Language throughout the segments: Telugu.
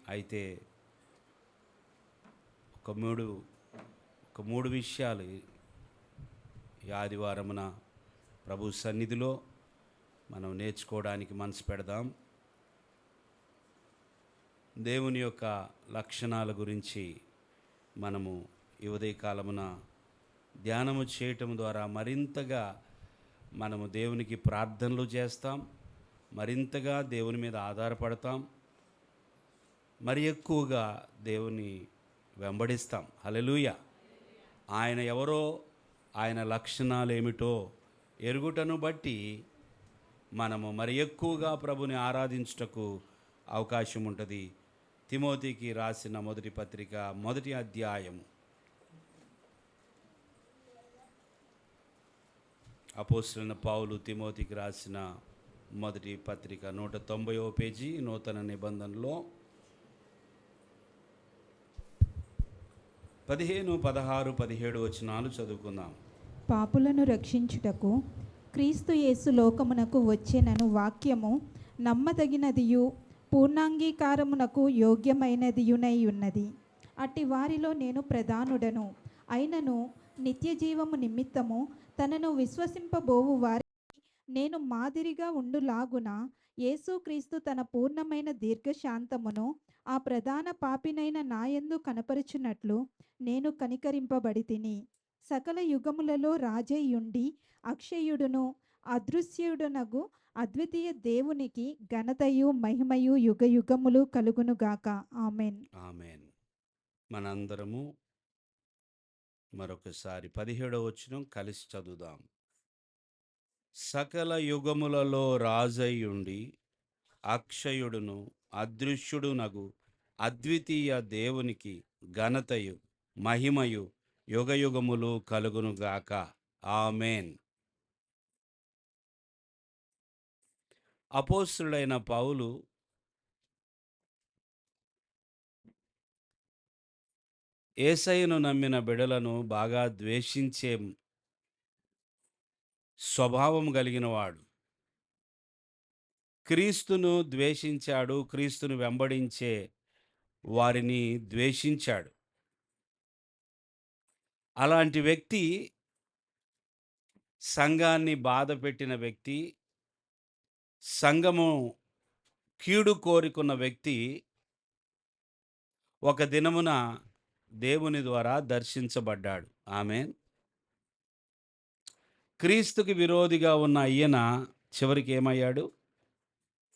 అయితే ఒక మూడు విషయాలు ఈ ఆదివారమున ప్రభు సన్నిధిలో మనం నేర్చుకోవడానికి మనసు పెడదాం. దేవుని యొక్క లక్షణాల గురించి మనము ఈ ఉదయకాలమున ధ్యానము చేయటం ద్వారా మరింతగా మనము దేవునికి ప్రార్థనలు చేస్తాం, మరింతగా దేవుని మీద ఆధారపడతాం, మరి ఎక్కువగా దేవుని వెంబడిస్తాం. హల్లెలూయా. ఆయన ఎవరో, ఆయన లక్షణాలు ఏమిటో ఎరుగుటను బట్టి మనము మరి ఎక్కువగా ప్రభుని ఆరాధించుటకు అవకాశం ఉంటుంది. తిమోతికి రాసిన మొదటి పత్రిక 1వ అధ్యాయము. అపోస్తలుడైన పౌలు తిమోతికి రాసిన మొదటి పత్రిక 190వ పేజీ, నూతన నిబంధనలో 15, 16, 17 వచనాలు చదువుకుందాం. పాపులను రక్షించుటకు క్రీస్తు యేసు లోకమునకు వచ్చెనను వాక్యము నమ్మదగినదియు పూర్ణాంగీకారమునకు యోగ్యమైనదియునై ఉన్నది. అట్టి వారిలో నేను ప్రధానుడను. అయినను నిత్య జీవము నిమిత్తము తనను విశ్వసింపబోవు వారికి నేను మాదిరిగా ఉండులాగున యేసుక్రీస్తు తన పూర్ణమైన దీర్ఘశాంతమును ఆ ప్రధాన పాపినైన నాయందు కనపరుచున్నట్లు నేను కనికరింపబడితిని. సకల యుగములలో రాజయ్యుండి అక్షయుడును అదృశ్యుడునగు అద్వితీయ దేవునికి ఘనతయు మహిమయు యుగయుగములు కలుగునుగాక. ఆమెన్. ఆమెన్. మనందరము మరొకసారి 17వ వచనం కలిసి చదువుదాం. సకల యుగములలో రాజయ్యుండి అక్షయుడును అదృశ్యుడునగు అద్వితీయ దేవునికి ఘనతయు మహిమయు యుగయుగములు కలుగునుగాక. ఆమెన్. అపోస్తలుడైన పౌలు యేసయ్యను నమ్మిన బిడలను బాగా ద్వేషించే స్వభావం కలిగినవాడు. క్రీస్తును ద్వేషించాడు, క్రీస్తును వెంబడించే వారిని ద్వేషించాడు. అలాంటి వ్యక్తి, సంఘాన్ని బాధ పెట్టిన వ్యక్తి, సంఘము కీడు కోరుకున్న వ్యక్తి ఒక దినమున దేవుని ద్వారా దర్శించబడ్డాడు. ఆమేన్. క్రీస్తుకి విరోధిగా ఉన్న ఈయన చివరికి ఏమయ్యాడు?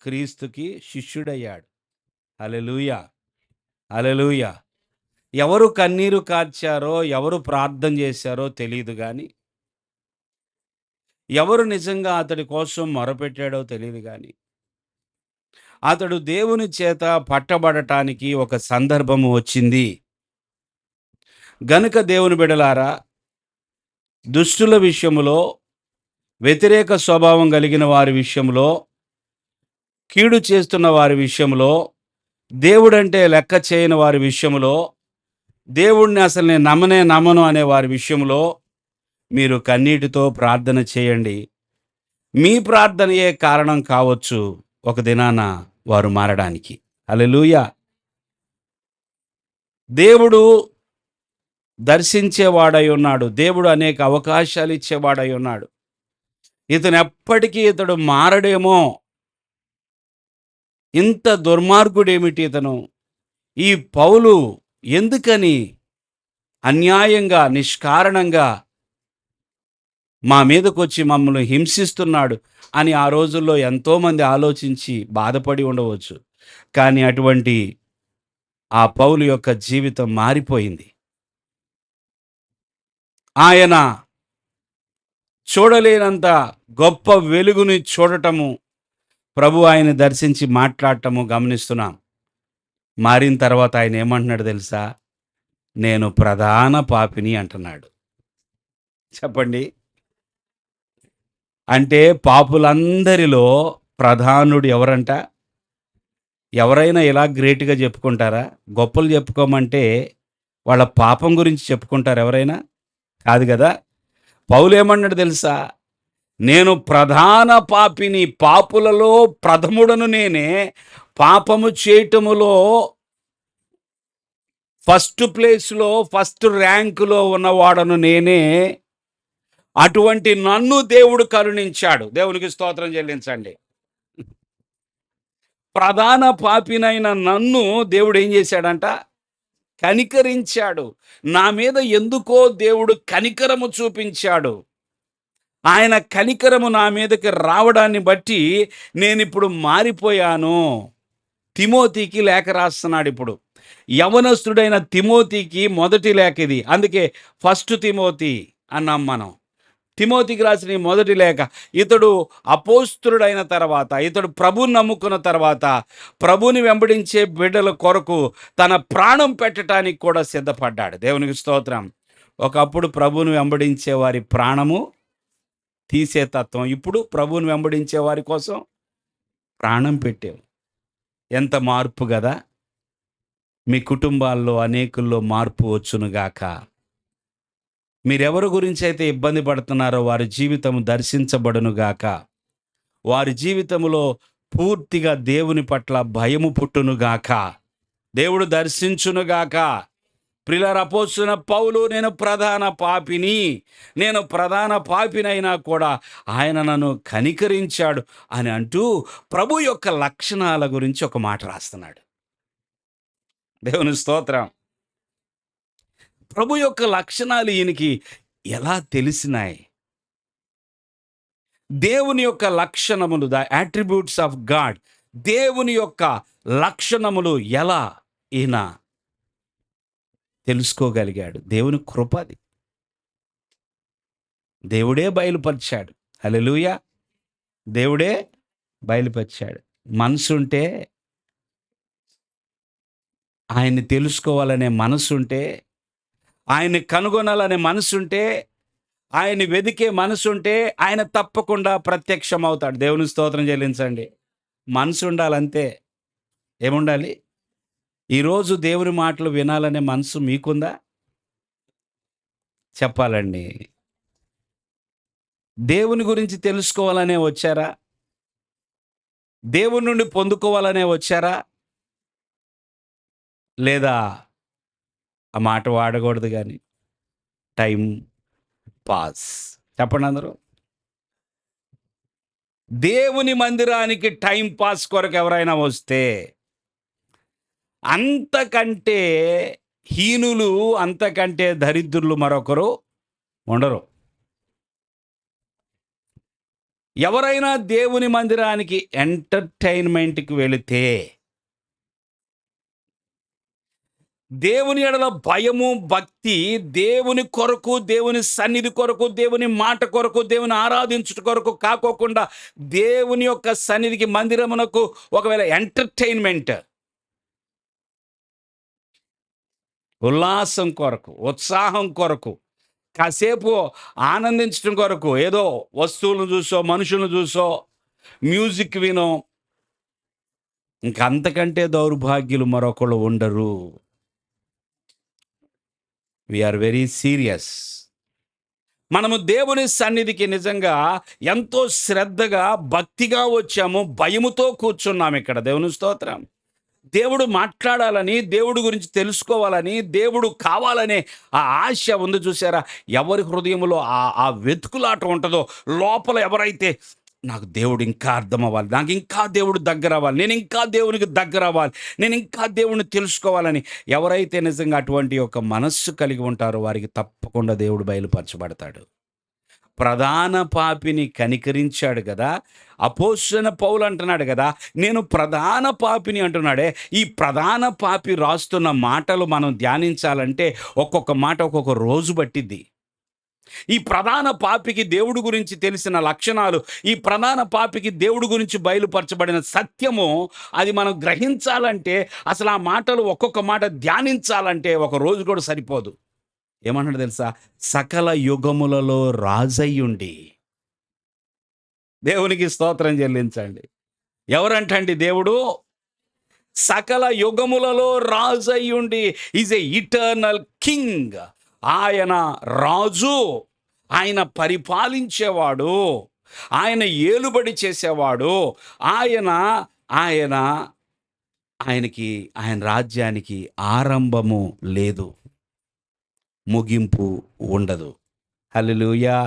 క్రీస్తుకి శిష్యుడయ్యాడు. హల్లెలూయా, హల్లెలూయా. ఎవరు కన్నీరు కార్చారో, ఎవరు ప్రార్థన చేశారో తెలియదు, కానీ ఎవరు నిజంగా అతడి కోసం మొరపెట్టాడో తెలియదు, కానీ అతడు దేవుని చేత పట్టబడటానికి ఒక సందర్భము వచ్చింది. గనుక దేవుని బిడలారా, దుష్టుల విషయములో, వ్యతిరేక స్వభావం కలిగిన వారి విషయంలో, కీడు చేస్తున్న వారి విషయంలో, దేవుడంటే లెక్క చేయని వారి విషయంలో, దేవుడిని అసలు నేను నమ్మను అనే వారి విషయంలో మీరు కన్నీటితో ప్రార్థన చేయండి. మీ ప్రార్థనయే కారణం కావచ్చు ఒక దినాన వారు మారడానికి. హల్లెలూయా. దేవుడు దర్శించేవాడై ఉన్నాడు. దేవుడు అనేక అవకాశాలు ఇచ్చేవాడై ఉన్నాడు. ఇతను ఎప్పటికీ మారడేమో, ఇంత దుర్మార్గుడేమిటి ఇతను, ఈ పౌలు ఎందుకని అన్యాయంగా నిష్కారణంగా మా మీదకొచ్చి మమ్మల్ని హింసిస్తున్నాడు అని ఆ రోజుల్లో ఎంతోమంది ఆలోచించి బాధపడి ఉండవచ్చు. కానీ అటువంటి ఆ పౌలు యొక్క జీవితం మారిపోయింది. ఆయన చూడలేనంత గొప్ప వెలుగుని చూడటము, ప్రభు ఆయన దర్శించి మాట్లాడటము గమనిస్తున్నాం. మారిన తర్వాత ఆయన ఏమంటున్నాడు తెలుసా? నేను ప్రధాన పాపిని అంటున్నాడు. చెప్పండి. అంటే పాపులందరిలో ప్రధానుడు ఎవరంట? ఎవరైనా ఇలా గ్రేట్గా చెప్పుకుంటారా? గొప్పలు చెప్పుకోమంటే వాళ్ళ పాపం గురించి చెప్పుకుంటారు ఎవరైనా? కాదు కదా. పౌలు ఏమన్నాడు తెలుసా? నేను ప్రధాన పాపిని, పాపులలో ప్రథముడను నేనే, పాపము చేయటములో ఫస్ట్ ప్లేస్లో ఫస్ట్ ర్యాంకులో ఉన్నవాడను నేనే. అటువంటి నన్ను దేవుడు కరుణించాడు. దేవునికి స్తోత్రం చెల్లించండి. ప్రధాన పాపినైన నన్ను దేవుడు ఏం చేశాడంట? కనికరించాడు. నా మీద ఎందుకో దేవుడు కనికరము చూపించాడు. ఆయన కనికరము నా మీదకి రావడాన్ని బట్టి నేనిప్పుడు మారిపోయాను. తిమోతికి లేఖ రాస్తున్నాడు ఇప్పుడు. యవనస్తుడైన తిమోతికి మొదటి లేఖ ఇది. అందుకే ఫస్ట్ తిమోతి అన్నాం మనం. తిమోతికి రాసిన ఈ మొదటి లేఖ. ఇతడు అపోస్తులుడైన తర్వాత, ఇతడు ప్రభుని నమ్ముకున్న తర్వాత, ప్రభుని వెంబడించే బిడ్డల కొరకు తన ప్రాణం పెట్టడానికి కూడా సిద్ధపడ్డాడు. దేవునికి స్తోత్రం. ఒకప్పుడు ప్రభుని వెంబడించే వారి ప్రాణము తీసే తత్వం. ఇప్పుడు ప్రభుని వెంబడించే వారి కోసం ప్రాణం పెట్టావు. ఎంత మార్పు కదా! మీ కుటుంబాల్లో అనేకుల్లో మార్పు వచ్చునుగాక. మీరెవరి గురించి అయితే ఇబ్బంది పడుతున్నారో వారి జీవితం దర్శించబడునుగాక. వారి జీవితంలో పూర్తిగా దేవుని పట్ల భయము పుట్టునుగాక. దేవుడు దర్శించునుగాక. ప్రియులారా, అపోస్తలుడైన పౌలు, నేను ప్రధాన పాపినైనా కూడా ఆయన నన్ను కనికరించాడు అని అంటూ ప్రభు యొక్క లక్షణాల గురించి ఒక మాట రాస్తున్నాడు. దేవుని స్తోత్రం. ప్రభు యొక్క లక్షణాలు ఈయనకి ఎలా తెలిసినాయి? దేవుని యొక్క లక్షణములు, ద అట్రిబ్యూట్స్ ఆఫ్ గాడ్, దేవుని యొక్క లక్షణములు ఎలా ఈయన తెలుసుకోగలిగాడు? దేవుని కృపది. దేవుడే బయలుపరిచాడు. హల్లెలూయా. దేవుడే బయలుపరిచాడు. మనసుంటే, ఆయన్ని తెలుసుకోవాలనే మనసుంటే, ఆయన్ని కనుగొనాలనే మనసుంటే, ఆయన్ని వెదికే మనసుంటే ఆయన తప్పకుండా ప్రత్యక్షమవుతాడు. దేవుని స్తోత్రం చెల్లించండి. మనసు ఉండాలంతే. ఏముండాలి? ఈరోజు దేవుని మాటలు వినాలనే మనసు మీకుందా? చెప్పాలండి. దేవుని గురించి తెలుసుకోవాలనే వచ్చారా? దేవుని నుండి పొందుకోవాలనే వచ్చారా? లేదా ఆ మాట వాడకూడదు కానీ టైం పాస్. చెప్పండి అందరూ. దేవుని మందిరానికి టైం పాస్ కొరకు ఎవరైనా వస్తే అంతకంటే హీనులు, అంతకంటే దరిద్రులు మరొకరు ఉండరు. ఎవరైనా దేవుని మందిరానికి ఎంటర్టైన్మెంట్కి వెళితే దేవుని ఎడల భయము, భక్తి, దేవుని కొరకు, దేవుని సన్నిధి కొరకు, దేవుని మాట కొరకు, దేవుని ఆరాధించుట కొరకు కాకోకుండా దేవుని యొక్క సన్నిధికి, మందిరమునకు ఒకవేళ ఎంటర్టైన్మెంట్, ఉల్లాసం కొరకు, ఉత్సాహం కొరకు, కాసేపు ఆనందించడం కొరకు ఏదో వస్తువులను చూసో, మనుషులను చూసో, మ్యూజిక్ వినో, ఇంకంతకంటే దౌర్భాగ్యులు మరొకళ్ళు ఉండరు. We are very serious. మనము దేవుని సన్నిధికి నిజంగా ఎంతో శ్రద్ధగా, భక్తిగా వచ్చాము. భయముతో కూర్చున్నాము ఇక్కడ. దేవుని స్తోత్రం. దేవుడు మాట్లాడాలని, దేవుడు గురించి తెలుసుకోవాలని, దేవుడు కావాలనే ఆ ఆశ ఉంది చూసారా? ఎవరి హృదయంలో ఆ వెతుకులాట ఉంటుందో, లోపల ఎవరైతే నాకు దేవుడు ఇంకా అర్థం అవ్వాలి, నాకు ఇంకా దేవుడు దగ్గర అవ్వాలి, నేను ఇంకా దేవునికి దగ్గర అవ్వాలి, నేను ఇంకా దేవుడిని తెలుసుకోవాలని ఎవరైతే నిజంగా అటువంటి ఒక మనస్సు కలిగి ఉంటారో వారికి తప్పకుండా దేవుడు బయలుపరచబడతాడు. ప్రధాన పాపిని కనికరించాడు కదా. అపోస్తలుడైన పౌలు అంటున్నాడు కదా, నేను ప్రధాన పాపిని అంటున్నాడే. ఈ ప్రధాన పాపి రాస్తున్న మాటలు మనం ధ్యానించాలంటే ఒక్కొక్క మాట ఒక్కొక్క రోజు పట్టిద్ది. ఈ ప్రధాన పాపికి దేవుడి గురించి తెలిసిన లక్షణాలు, ఈ ప్రధాన పాపికి దేవుడి గురించి బయలుపరచబడిన సత్యము, అది మనం గ్రహించాలంటే, అసలు ఆ మాటలు ఒక్కొక్క మాట ధ్యానించాలంటే ఒక రోజు కూడా సరిపోదు. ఏమన్నాడు తెలుసా? సకల యుగములలో రాజయ్యుండి. దేవునికి స్తోత్రం చెల్లించండి. ఎవరంటండి దేవుడు? సకల యుగములలో రాజయ్యుండి. Is a eternal king. ఆయన రాజు, ఆయన పరిపాలించేవాడు, ఆయన ఏలుబడి చేసేవాడు, ఆయన ఆయన రాజ్యానికి ఆరంభము లేదు, ముగింపు ఉండదు. హల్లెలూయా,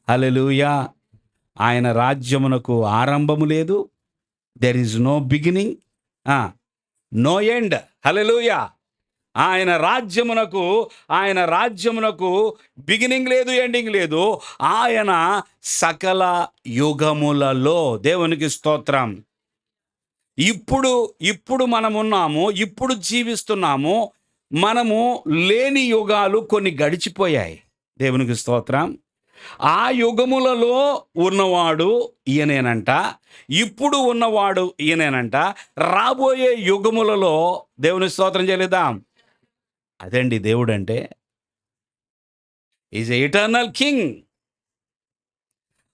హల్లెలూయా. ఆయన రాజ్యమునకు ఆరంభము లేదు. There is no beginning, no end. Hallelujah. ఆయన రాజ్యమునకు బిగినింగ్ లేదు, ఎండింగ్ లేదు. ఆయన సకల యుగములలో, దేవునికి స్తోత్రం. ఇప్పుడు మనమున్నాము, ఇప్పుడు జీవిస్తున్నాము. మనము లేని యుగాలు కొన్ని గడిచిపోయాయి, దేవునికి స్తోత్రం. ఆ యుగములలో ఉన్నవాడు ఈయనేనంట, ఇప్పుడు ఉన్నవాడు ఈయనేనంట, రాబోయే యుగములలో దేవుని స్తోత్రం చెల్లిద్దాం. అదండి దేవుడు అంటే. Is eternal king.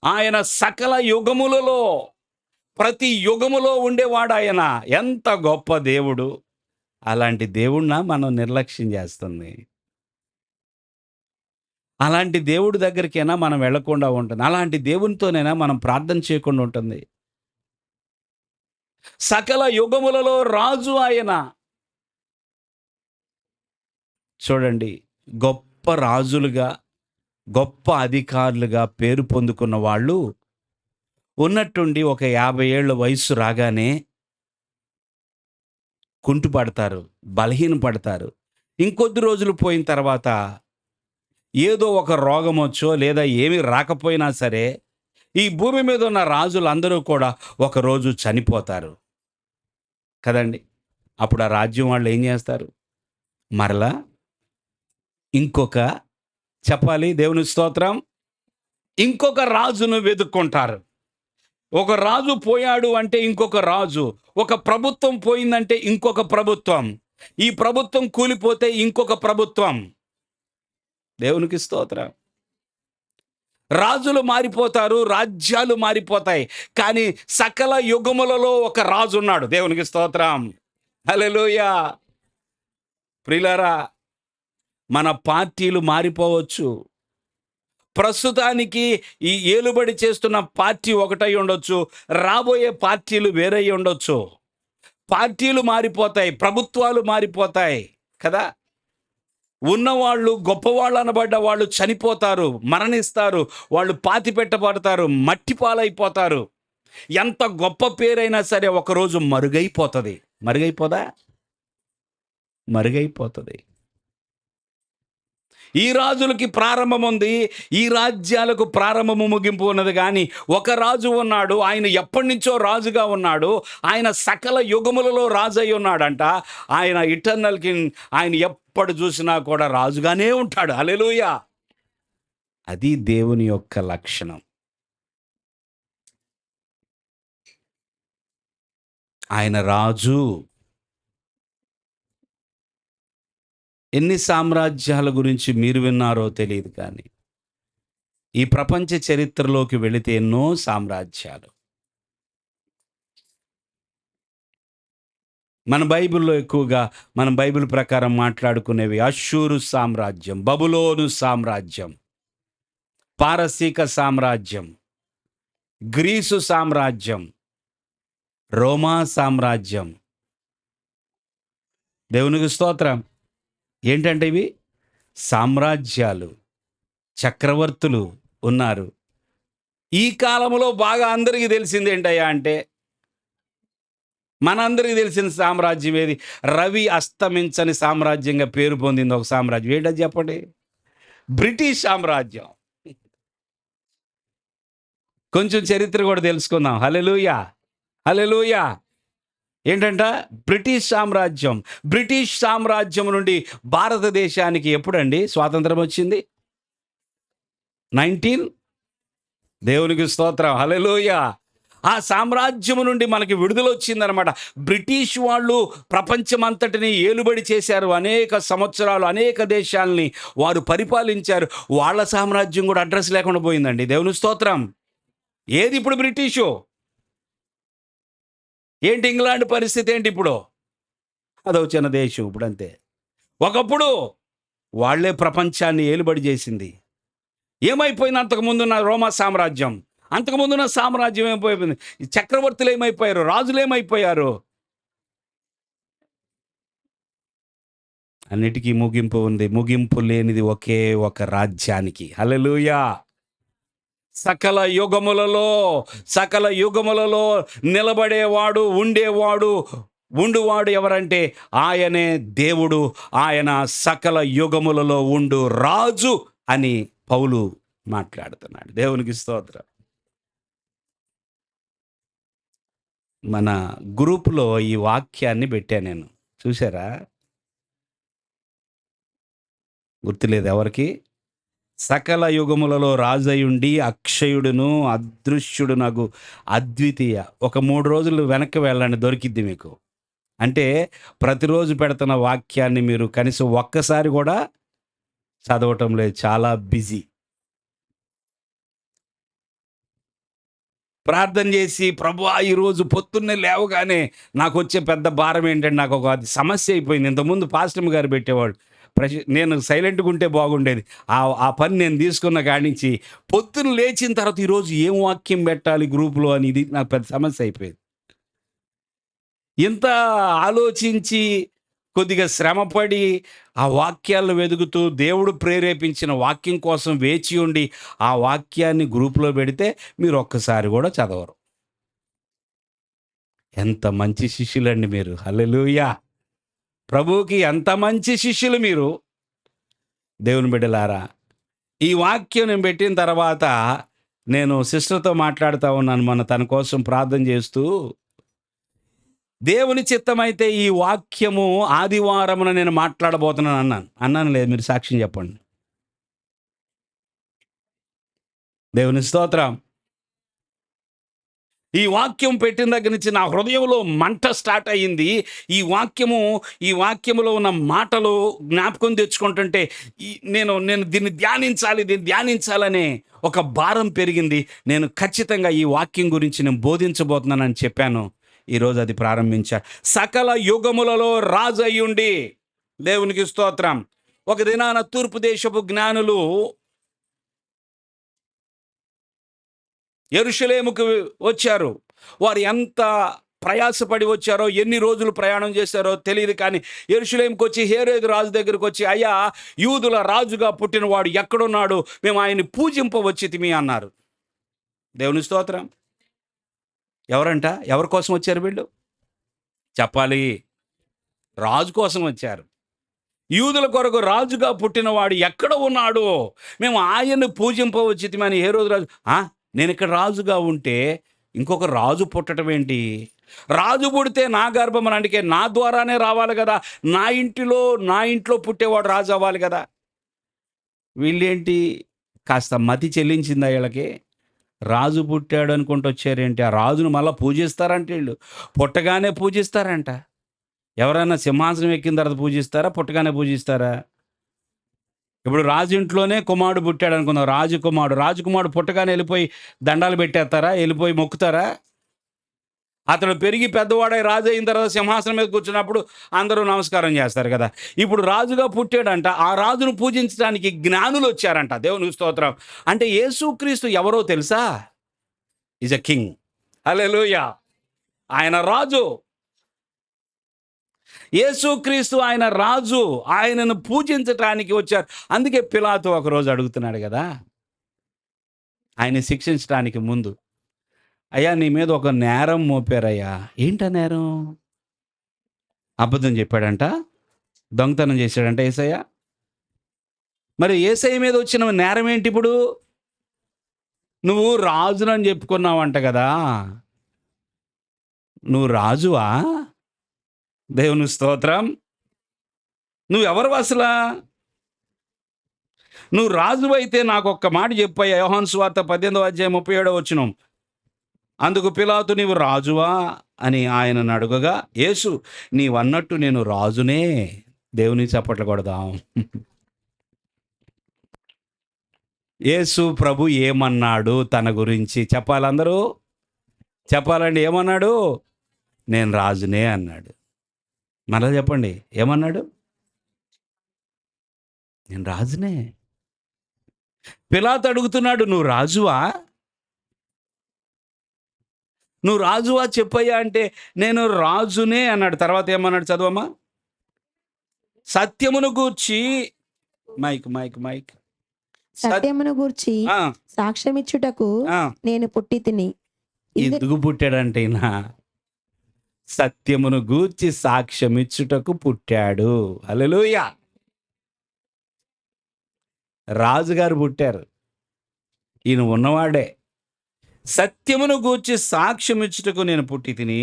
ఆయన సకల యుగములలో, ప్రతి యుగములో ఉండేవాడు ఆయన. ఎంత గొప్ప దేవుడు! అలాంటి దేవుడిన మనం నిర్లక్ష్యం చేస్తుంది. అలాంటి దేవుడి దగ్గరికైనా మనం వెళ్ళకుండా ఉంటుంది. అలాంటి దేవునితోనైనా మనం ప్రార్థన చేయకుండా ఉంటుంది. సకల యుగములలో రాజు ఆయన. చూడండి, గొప్ప రాజులుగా, గొప్ప అధికారులుగా పేరు పొందుకున్న వాళ్ళు ఉన్నట్టుండి ఒక 50 ఏళ్ల వయసు రాగానే కుంటుపడతారు, బలహీనపడతారు. ఇంకొద్ది రోజులు పోయిన తర్వాత ఏదో ఒక రోగం వచ్చో లేదా ఏమీ రాకపోయినా సరే, ఈ భూమి మీద ఉన్న రాజులందరూ కూడా ఒకరోజు చనిపోతారు కదండి. అప్పుడు ఆ రాజ్యం వాళ్ళు ఏం చేస్తారు? మరలా ఇంకొక, చెప్పాలి దేవుని స్తోత్రం, ఇంకొక రాజును వెతుక్కుంటారు. ఒక రాజు పోయాడు అంటే ఇంకొక రాజు, ఒక ప్రభుత్వం పోయిందంటే ఇంకొక ప్రభుత్వం, ఈ ప్రభుత్వం కూలిపోతే ఇంకొక ప్రభుత్వం. దేవునికి స్తోత్రం. రాజులు మారిపోతారు, రాజ్యాలు మారిపోతాయి, కానీ సకల యుగములలో ఒక రాజు ఉన్నాడు. దేవునికి స్తోత్రం. హల్లెలూయా. ప్రియులారా, మన పార్టీలు మారిపోవచ్చు. ప్రస్తుతానికి ఈ ఏలుబడి చేస్తున్న పార్టీ ఒకటై ఉండొచ్చు, రాబోయే పార్టీలు వేరే ఉండొచ్చు. పార్టీలు మారిపోతాయి, ప్రభుత్వాలు మారిపోతాయి కదా. ఉన్నవాళ్ళు, గొప్పవాళ్ళు అనబడ్డ వాళ్ళు చనిపోతారు, మరణిస్తారు, వాళ్ళు పాతి పెట్టబడతారు, మట్టి పాలైపోతారు. ఎంత గొప్ప పేరైనా సరే ఒకరోజు మరుగైపోతుంది. మరుగైపోదా? మరుగైపోతుంది. ఈ రాజులకి ప్రారంభం ఉంది, ఈ రాజ్యాలకు ప్రారంభము ముగింపు ఉన్నది. కానీ ఒక రాజు ఉన్నాడు, ఆయన ఎప్పటి నుంచో రాజుగా ఉన్నాడు, ఆయన సకల యుగములలో రాజు అయి ఉన్నాడంట. ఆయన ఇటర్నల్ కింగ్. ఆయన ఎప్పుడు చూసినా కూడా రాజుగానే ఉంటాడు. హల్లెలూయా. అది దేవుని యొక్క లక్షణం. ఆయన రాజు. ఎన్ని సామ్రాజ్యాల గురించి మీరు విన్నారో తెలియదు, కానీ ఈ ప్రపంచ చరిత్రలోకి వెళితే ఎన్నో సామ్రాజ్యాలు. మన బైబిల్లో ఎక్కువగా, మనం బైబిల్ ప్రకారం మాట్లాడుకునేవి అష్షూరు సామ్రాజ్యం, బబులోను సామ్రాజ్యం, పారసీక సామ్రాజ్యం, గ్రీసు సామ్రాజ్యం, రోమా సామ్రాజ్యం. దేవునికి స్తోత్రం. ఏంటంటే ఇవి సామ్రాజ్యాలు, చక్రవర్తులు ఉన్నారు. ఈ కాలంలో బాగా అందరికీ తెలిసింది ఏంటయ్యా అంటే, మనందరికీ తెలిసిన సామ్రాజ్యం ఏది? రవి అస్తమించని సామ్రాజ్యంగా పేరు పొందింది ఒక సామ్రాజ్యం. ఏంటది చెప్పండి? బ్రిటిష్ సామ్రాజ్యం. కొంచెం చరిత్ర కూడా తెలుసుకుందాం. హల్లెలూయా, హల్లెలూయా. ఏంటంట? బ్రిటిష్ సామ్రాజ్యం. బ్రిటిష్ సామ్రాజ్యం నుండి భారతదేశానికి ఎప్పుడండి స్వాతంత్రం వచ్చింది? 19. దేవునికి స్తోత్రం. హల్లెలూయా. ఆ సామ్రాజ్యం నుండి మనకి విడుదల వచ్చిందనమాట. బ్రిటిష్ వాళ్ళు ప్రపంచమంతటిని ఏలుబడి చేశారు. అనేక సంవత్సరాలు అనేక దేశాలని వారు పరిపాలించారు. వాళ్ళ సామ్రాజ్యం కూడా అడ్రస్ లేకుండా పోయిందండి. దేవుని స్తోత్రం. ఏది ఇప్పుడు బ్రిటిషు? ఏంటి ఇంగ్లాండ్ పరిస్థితి ఏంటి ఇప్పుడు? అదో చిన్న దేశం ఇప్పుడు, అంతే. ఒకప్పుడు వాళ్ళే ప్రపంచాన్ని ఏలుబడి చేసింది. ఏమైపోయింది అంతకుముందున్న రోమా సామ్రాజ్యం? అంతకుముందున్న సామ్రాజ్యం ఏమైపోయింది? చక్రవర్తులు ఏమైపోయారు? రాజులు ఏమైపోయారు? అన్నిటికీ ముగింపు ఉంది. ముగింపు లేనిది ఒకే ఒక రాజ్యానికి. హల్లెలూయా! సకల యుగములలో, సకల యుగములలో నిలబడేవాడు, ఉండేవాడు, ఉండువాడు ఎవరంటే ఆయనే దేవుడు. ఆయన సకల యుగములలో ఉండు రాజు అని పౌలు మాట్లాడుతున్నాడు. దేవునికి స్తోత్రం. మన గ్రూప్‌లో ఈ వాక్యాన్ని పెట్టా నేను. చూసారా? గుర్తులేదు ఎవరికీ? సకల యుగములలో రాజయుండి అక్షయుడును అదృశ్యుడునగు అద్వితీయ. ఒక 3 రోజులు వెనక్కి వెళ్ళండి, దొరికిద్ది మీకు. అంటే ప్రతిరోజు పెడుతున్న వాక్యాన్ని మీరు కనీసం ఒక్కసారి కూడా చదవటం లేదు. చాలా బిజీ. ప్రార్థన చేసి, ప్రభువా ఈరోజు పొద్దున్నే లేవగానే నాకొచ్చే పెద్ద భారం ఏంటంటే, నాకు ఒక సమస్య అయిపోయింది. ఇంతకుముందు పాస్టమ్ గారు పెట్టేవాడు. నేను సైలెంట్‌గా ఉంటే బాగుండేది. ఆ పని నేను తీసుకున్న కాడి నుంచి పొద్దున లేచిన తర్వాత ఈరోజు ఏం వాక్యం పెట్టాలి గ్రూప్‌లో అని ఇది నాకు పెద్ద సమస్య అయిపోయింది. ఇంత ఆలోచించి, కొద్దిగా శ్రమపడి, ఆ వాక్యాలను వెదుగుతూ, దేవుడు ప్రేరేపించిన వాక్యం కోసం వేచి ఉండి, ఆ వాక్యాన్ని గ్రూప్‌లో పెడితే మీరు ఒక్కసారి కూడా చదవరు. ఎంత మంచి శిష్యులండి మీరు. హల్లెలూయా! ప్రభువుకి ఎంత మంచి శిష్యులు మీరు. దేవుని బిడ్డలారా, ఈ వాక్యం నేను పెట్టిన తర్వాత నేను సిస్టర్‌తో మాట్లాడుతా ఉన్నాను. మొన్న తన కోసం ప్రార్థన చేస్తూ, దేవుని చిత్తమైతే ఈ వాక్యము ఆదివారమున నేను మాట్లాడబోతున్నాను అన్నాను. అన్నాను లేదు, మీరు సాక్ష్యం చెప్పండి. దేవుని స్తోత్రం. ఈ వాక్యం పెట్టిన దగ్గర నుంచి నా హృదయంలో మంట స్టార్ట్ అయ్యింది. ఈ వాక్యములో ఉన్న మాటలు జ్ఞాపకం తెచ్చుకుంటుంటే నేను దీన్ని ధ్యానించాలనే ఒక భారం పెరిగింది. నేను ఖచ్చితంగా ఈ వాక్యం గురించి నేను బోధించబోతున్నానని చెప్పాను. ఈరోజు అది ప్రారంభించా. సకల యుగములలో రాజు అయ్యుండి. దేవునికి స్తోత్రం. ఒక దినాన తూర్పు దేశపు జ్ఞానులు యెరూషలేముకు వచ్చారు. వారు ఎంత ప్రయాసపడి వచ్చారో, ఎన్ని రోజులు ప్రయాణం చేశారో తెలియదు. కానీ యెరూషలేముకి వచ్చి హేరోదు రాజు దగ్గరికి వచ్చి, అయ్యా, యూదుల రాజుగా పుట్టినవాడు ఎక్కడున్నాడు? మేము ఆయన్ని పూజింపవచ్చితిమి అన్నారు. దేవుని స్తోత్రం. ఎవరంట? ఎవరి కోసం వచ్చారు వీళ్ళు? చెప్పాలి. రాజు కోసం వచ్చారు. యూదుల కొరకు రాజుగా పుట్టినవాడు ఎక్కడ ఉన్నాడు? మేము ఆయన్ని పూజింపవచ్చితిమని హేరోదు రాజు. నేను ఇక్కడ రాజుగా ఉంటే ఇంకొక రాజు పుట్టడం ఏంటి? రాజు పుడితే నా గర్భం అందుకే నా ద్వారానే రావాలి కదా. నా ఇంట్లో పుట్టేవాడు రాజు అవ్వాలి కదా. వీళ్ళేంటి, కాస్త మతి చెల్లించిందా వీళ్ళకి? రాజు పుట్టాడు అనుకుంటూ వచ్చారేంటి? ఆ రాజును మళ్ళీ పూజిస్తారంట వీళ్ళు. పుట్టగానే పూజిస్తారంట. ఎవరైనా సింహాసనం ఎక్కిన తర్వాత పూజిస్తారా? పుట్టగానే పూజిస్తారా? ఇప్పుడు రాజు ఇంట్లోనే కుమారుడు పుట్టాడు అనుకుందాం. రాజకుమారుడు పుట్టగానే వెళ్ళిపోయి దండాలు పెట్టేస్తారా? వెళ్ళిపోయి మొక్కుతారా? అతడు పెరిగి పెద్దవాడై రాజు అయిన తర్వాత సింహాసనం మీద కూర్చున్నప్పుడు అందరూ నమస్కారం చేస్తారు కదా. ఇప్పుడు రాజుగా పుట్టాడంట. ఆ రాజును పూజించడానికి జ్ఞానులు వచ్చారంట. దేవుని స్తోత్రం. అంటే యేసుక్రీస్తు ఎవరో తెలుసా? Is a king. హల్లెలూయా! ఆయన రాజు. యేసుక్రీస్తు ఆయన రాజు. ఆయనను పూజించటానికి వచ్చారు. అందుకే పిలాతు ఒకరోజు అడుగుతున్నాడు కదా, ఆయన శిక్షించడానికి ముందు, అయ్యా, నీ మీద ఒక నేరం మోపారయ్యా. ఏంటా నేరం? అబద్ధం చెప్పాడంట, దొంగతనం చేశాడంట యేసయ్య. మరి యేసయ్య మీద వచ్చిన నేరం ఏంటి ఇప్పుడు? నువ్వు రాజునని చెప్పుకున్నావంట కదా. నువ్వు రాజువా? దేవుని స్తోత్రం. నువ్వెవరు అసలా? నువ్వు రాజు అయితే నాకు ఒక్క మాట చెప్పయ్యా. యోహాను సువార్త 18:37 అందుకు పిలాతు, నీవు రాజువా అని ఆయనను అడుగగా, యేసు, నీవన్నట్టు నేను రాజునే. దేవుని చప్పట్లు కొడదాం. యేసు ప్రభు ఏమన్నాడు తన గురించి చెప్పాలందరూ? చెప్పాలండి. ఏమన్నాడు? నేను రాజునే అన్నాడు. మరలా చెప్పండి, ఏమన్నాడు? నేను రాజునే. పిలాతు అడుగుతున్నాడు, నువ్వు రాజువా? నువ్వు రాజువా చెప్పయ్యా అంటే, నేను రాజునే అన్నాడు. తర్వాత ఏమన్నాడు చదవమ్మా? సత్యమును గూర్చి మైక్ మైక్ మైక్ సత్యమును గూర్చి ఆ, సాక్ష్యమిచ్చుటకు ఆ. నేను పుట్టి తిని. ఎందుకు పుట్టాడంటే ఈయన సత్యమును గూర్చి సాక్ష్యమిచ్చుటకు పుట్టాడు. హల్లెలూయా. రాజుగారు పుట్టారు, ఈయన ఉన్నవాడే. సత్యమును గూర్చి సాక్ష్యమిచ్చుటకు నేను పుట్టి తిని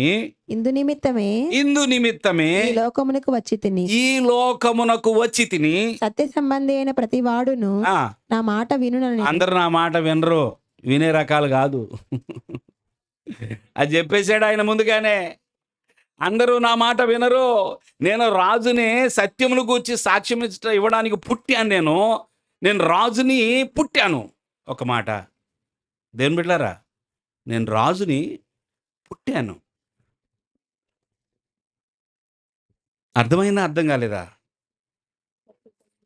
ఇందు నిమిత్తమే ఇందు నిమిత్తమే ఈ లోకమునకు వచ్చి తిని. ఈ లోకమునకు వచ్చి తిని. సత్య సంబంధి అయిన ప్రతి వాడును ఆ, నా మాట వినునని. అందరు నా మాట వినరు, వినే రకాలు కాదు. అది చెప్పేశాడు ఆయన ముందుగానే. అందరూ నా మాట వినరు. నేను రాజుని సత్యమును గూర్చి సాక్ష్యం ఇవ్వడానికి పుట్టాను. నేను రాజుని పుట్టాను. ఒక మాట దేవుని బిడ్డలారా, నేను రాజుని పుట్టాను. అర్థమైందా, అర్థం కాలేదా?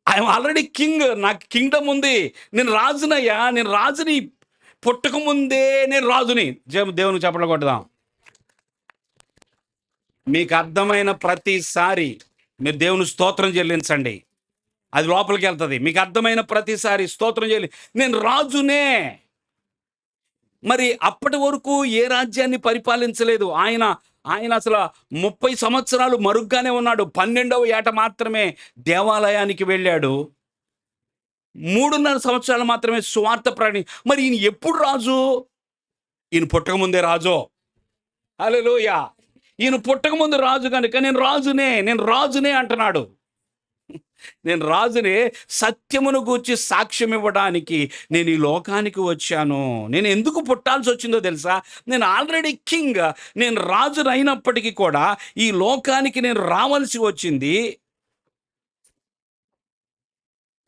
ఐఎమ్ ఆల్రెడీ కింగ్, నాకు కింగ్డమ్ ఉంది. నేను రాజునయ్యా, నేను రాజుని. పుట్టక ముందే నేను రాజుని. దేవునికి చెప్పడం కొట్టదాం. మీకు అర్థమైన ప్రతిసారి మీరు దేవుని స్తోత్రం చెల్లించండి, అది లోపలికి వెళ్తుంది. మీకు అర్థమైన ప్రతిసారి స్తోత్రం చెల్లి, నేను రాజునే. మరి అప్పటి వరకు ఏ రాజ్యాన్ని పరిపాలించలేదు ఆయన. ఆయన అసలు 30 సంవత్సరాలు మరుగ్గానే ఉన్నాడు. 12వ ఏట మాత్రమే దేవాలయానికి వెళ్ళాడు. 3.5 సంవత్సరాలు మాత్రమే సువార్త మరి ఈయన ఎప్పుడు రాజు? ఈయన పుట్టకముందే రాజు. హల్లెలూయా. ఈయన పుట్టకముందు రాజు కనుక నేను రాజునే అంటున్నాడు. నేను రాజునే. సత్యమును గూర్చి సాక్ష్యం ఇవ్వడానికి నేను ఈ లోకానికి వచ్చాను. నేను ఎందుకు పుట్టాల్సి వచ్చిందో తెలుసా? నేను ఆల్రెడీ కింగ్, నేను రాజును అయినప్పటికీ కూడా ఈ లోకానికి నేను రావాల్సి వచ్చింది.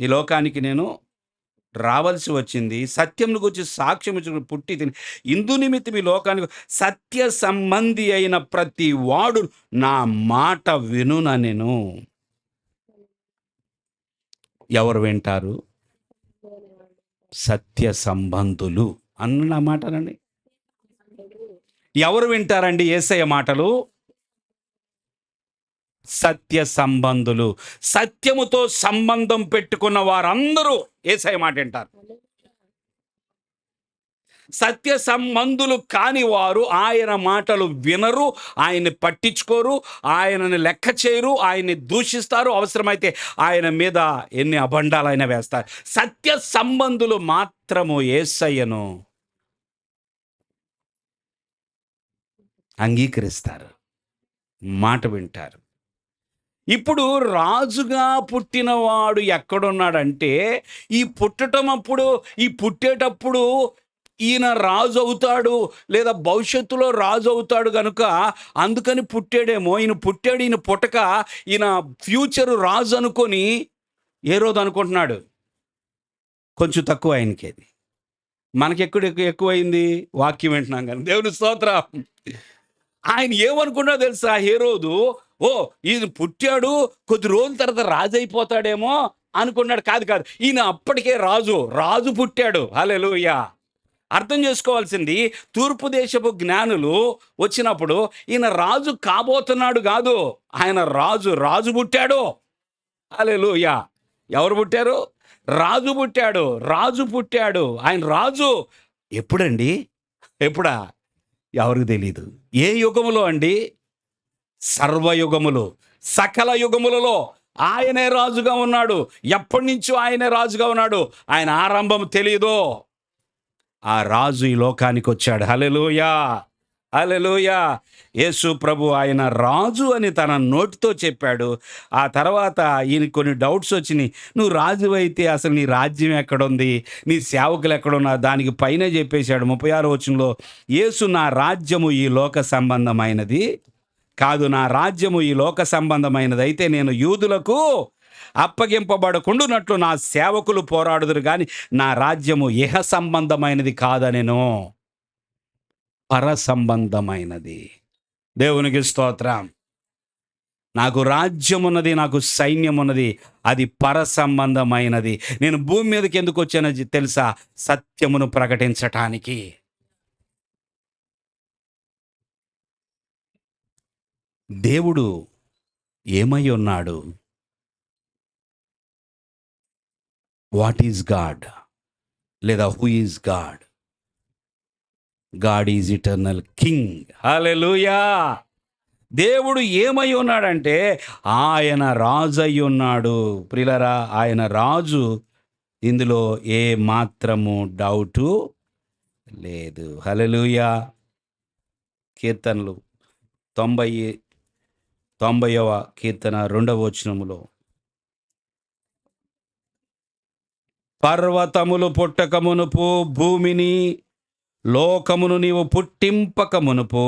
ఈ లోకానికి నేను రావాల్సి వచ్చింది. సత్యమును గురించి సాక్ష్యం ఇచ్చుకుని పుట్టి తిని ఇందు నిమిత్తం ఈ లోకానికి సత్య సంబంధి అయిన ప్రతి వాడు నా మాట వినున. నేను ఎవరు వింటారు? సత్య సంబంధులు అన్న మాటనండి. ఎవరు వింటారండి యేసయ్య మాటలు? సత్య సంబంధులు. సత్యముతో సంబంధం పెట్టుకున్న వారందరూ యేసయ్య మాట వింటారు. సత్య సంబంధులు కాని వారు ఆయన మాటలు వినరు, ఆయన్ని పట్టించుకోరు, ఆయనని లెక్క చేయరు, ఆయన్ని దూషిస్తారు, అవసరమైతే ఆయన మీద ఎన్ని అబండాలైనా వేస్తారు. సత్య సంబంధులు మాత్రము యేసయ్యను అంగీకరిస్తారు, మాట వింటారు. ఇప్పుడు రాజుగా పుట్టినవాడు ఎక్కడున్నాడంటే, ఈ పుట్టేటప్పుడు ఈయన రాజు అవుతాడు, లేదా భవిష్యత్తులో రాజు అవుతాడు కనుక అందుకని పుట్టాడేమో. ఈయన పుట్టక ఈయన ఫ్యూచర్ రాజు అనుకొని ఏ రోజు అనుకుంటున్నాడు. కొంచెం తక్కువ ఆయనకి. అది మనకి ఎక్కువైంది వాక్యం వింటున్నాం కానీ. దేవుని స్తోత్రం. ఆయన ఏమనుకున్నాడో తెలుసా? హేరోదు ఈయన పుట్టాడు, కొద్ది రోజుల తర్వాత రాజు అయిపోతాడేమో అనుకున్నాడు. కాదు, ఈయన అప్పటికే రాజు పుట్టాడు. హల్లెలూయా. అర్థం చేసుకోవాల్సింది, తూర్పు దేశపు జ్ఞానులు వచ్చినప్పుడు ఈయన రాజు కాబోతున్నాడు కాదు, ఆయన రాజు పుట్టాడు. హల్లెలూయా. ఎవరు పుట్టారు? రాజు పుట్టాడు. ఆయన రాజు. ఎప్పుడండి? ఎప్పుడా? ఎవరికి తెలీదు. ఏ యుగములో అండి? సర్వయుగములు, సకల యుగములలో ఆయనే రాజుగా ఉన్నాడు. ఎప్పటి నుంచో ఆయనే రాజుగా ఉన్నాడు. ఆయన ఆరంభం తెలియదు. ఆ రాజు ఈ లోకానికి వచ్చాడు. హల్లెలూయా, హల్లెలూయా. యేసు ప్రభు ఆయన రాజు అని తన నోటితో చెప్పాడు. ఆ తర్వాత ఈయన కొన్ని డౌట్స్ వచ్చినాయి. నువ్వు రాజు అయితే అసలు నీ రాజ్యం ఎక్కడుంది, నీ సేవకులు ఎక్కడున్నారు? దానికి పైన చెప్పేశాడు 36వ వచనంలో, యేసు నా రాజ్యము ఈ లోక సంబంధమైనది కాదు, నా రాజ్యము ఈ లోక సంబంధమైనది అయితే నేను యూదులకు అప్పగింపబడకుండునట్లు నా సేవకులు పోరాడుదురు కానీ నా రాజ్యము ఇహ సంబంధమైనది కాదనెను, పర సంబంధమైనది. దేవునికి స్తోత్రం. నాకు రాజ్యం ఉన్నది, నాకు సైన్యం ఉన్నది, అది పర సంబంధమైనది. నేను భూమి మీదకి ఎందుకు వచ్చానో తెలుసా? సత్యమును ప్రకటించటానికి. దేవుడు ఏమై ఉన్నాడు? వాట్ ఈజ్ గాడ్ లేదా who is God? God is eternal king. Hallelujah. దేవుడు ఏమై ఉన్నాడంటే ఆయన రాజు అయి ఉన్నాడు. ప్రియులారా, ఆయన రాజు, ఇందులో ఏ మాత్రము డౌటు లేదు. హల్లెలూయా. కీర్తనలు 90వ కీర్తన 2వ వచనములో, పర్వతములు పుట్టక మునుపు, భూమిని లోకమును నీవు పుట్టింపక మునుపు,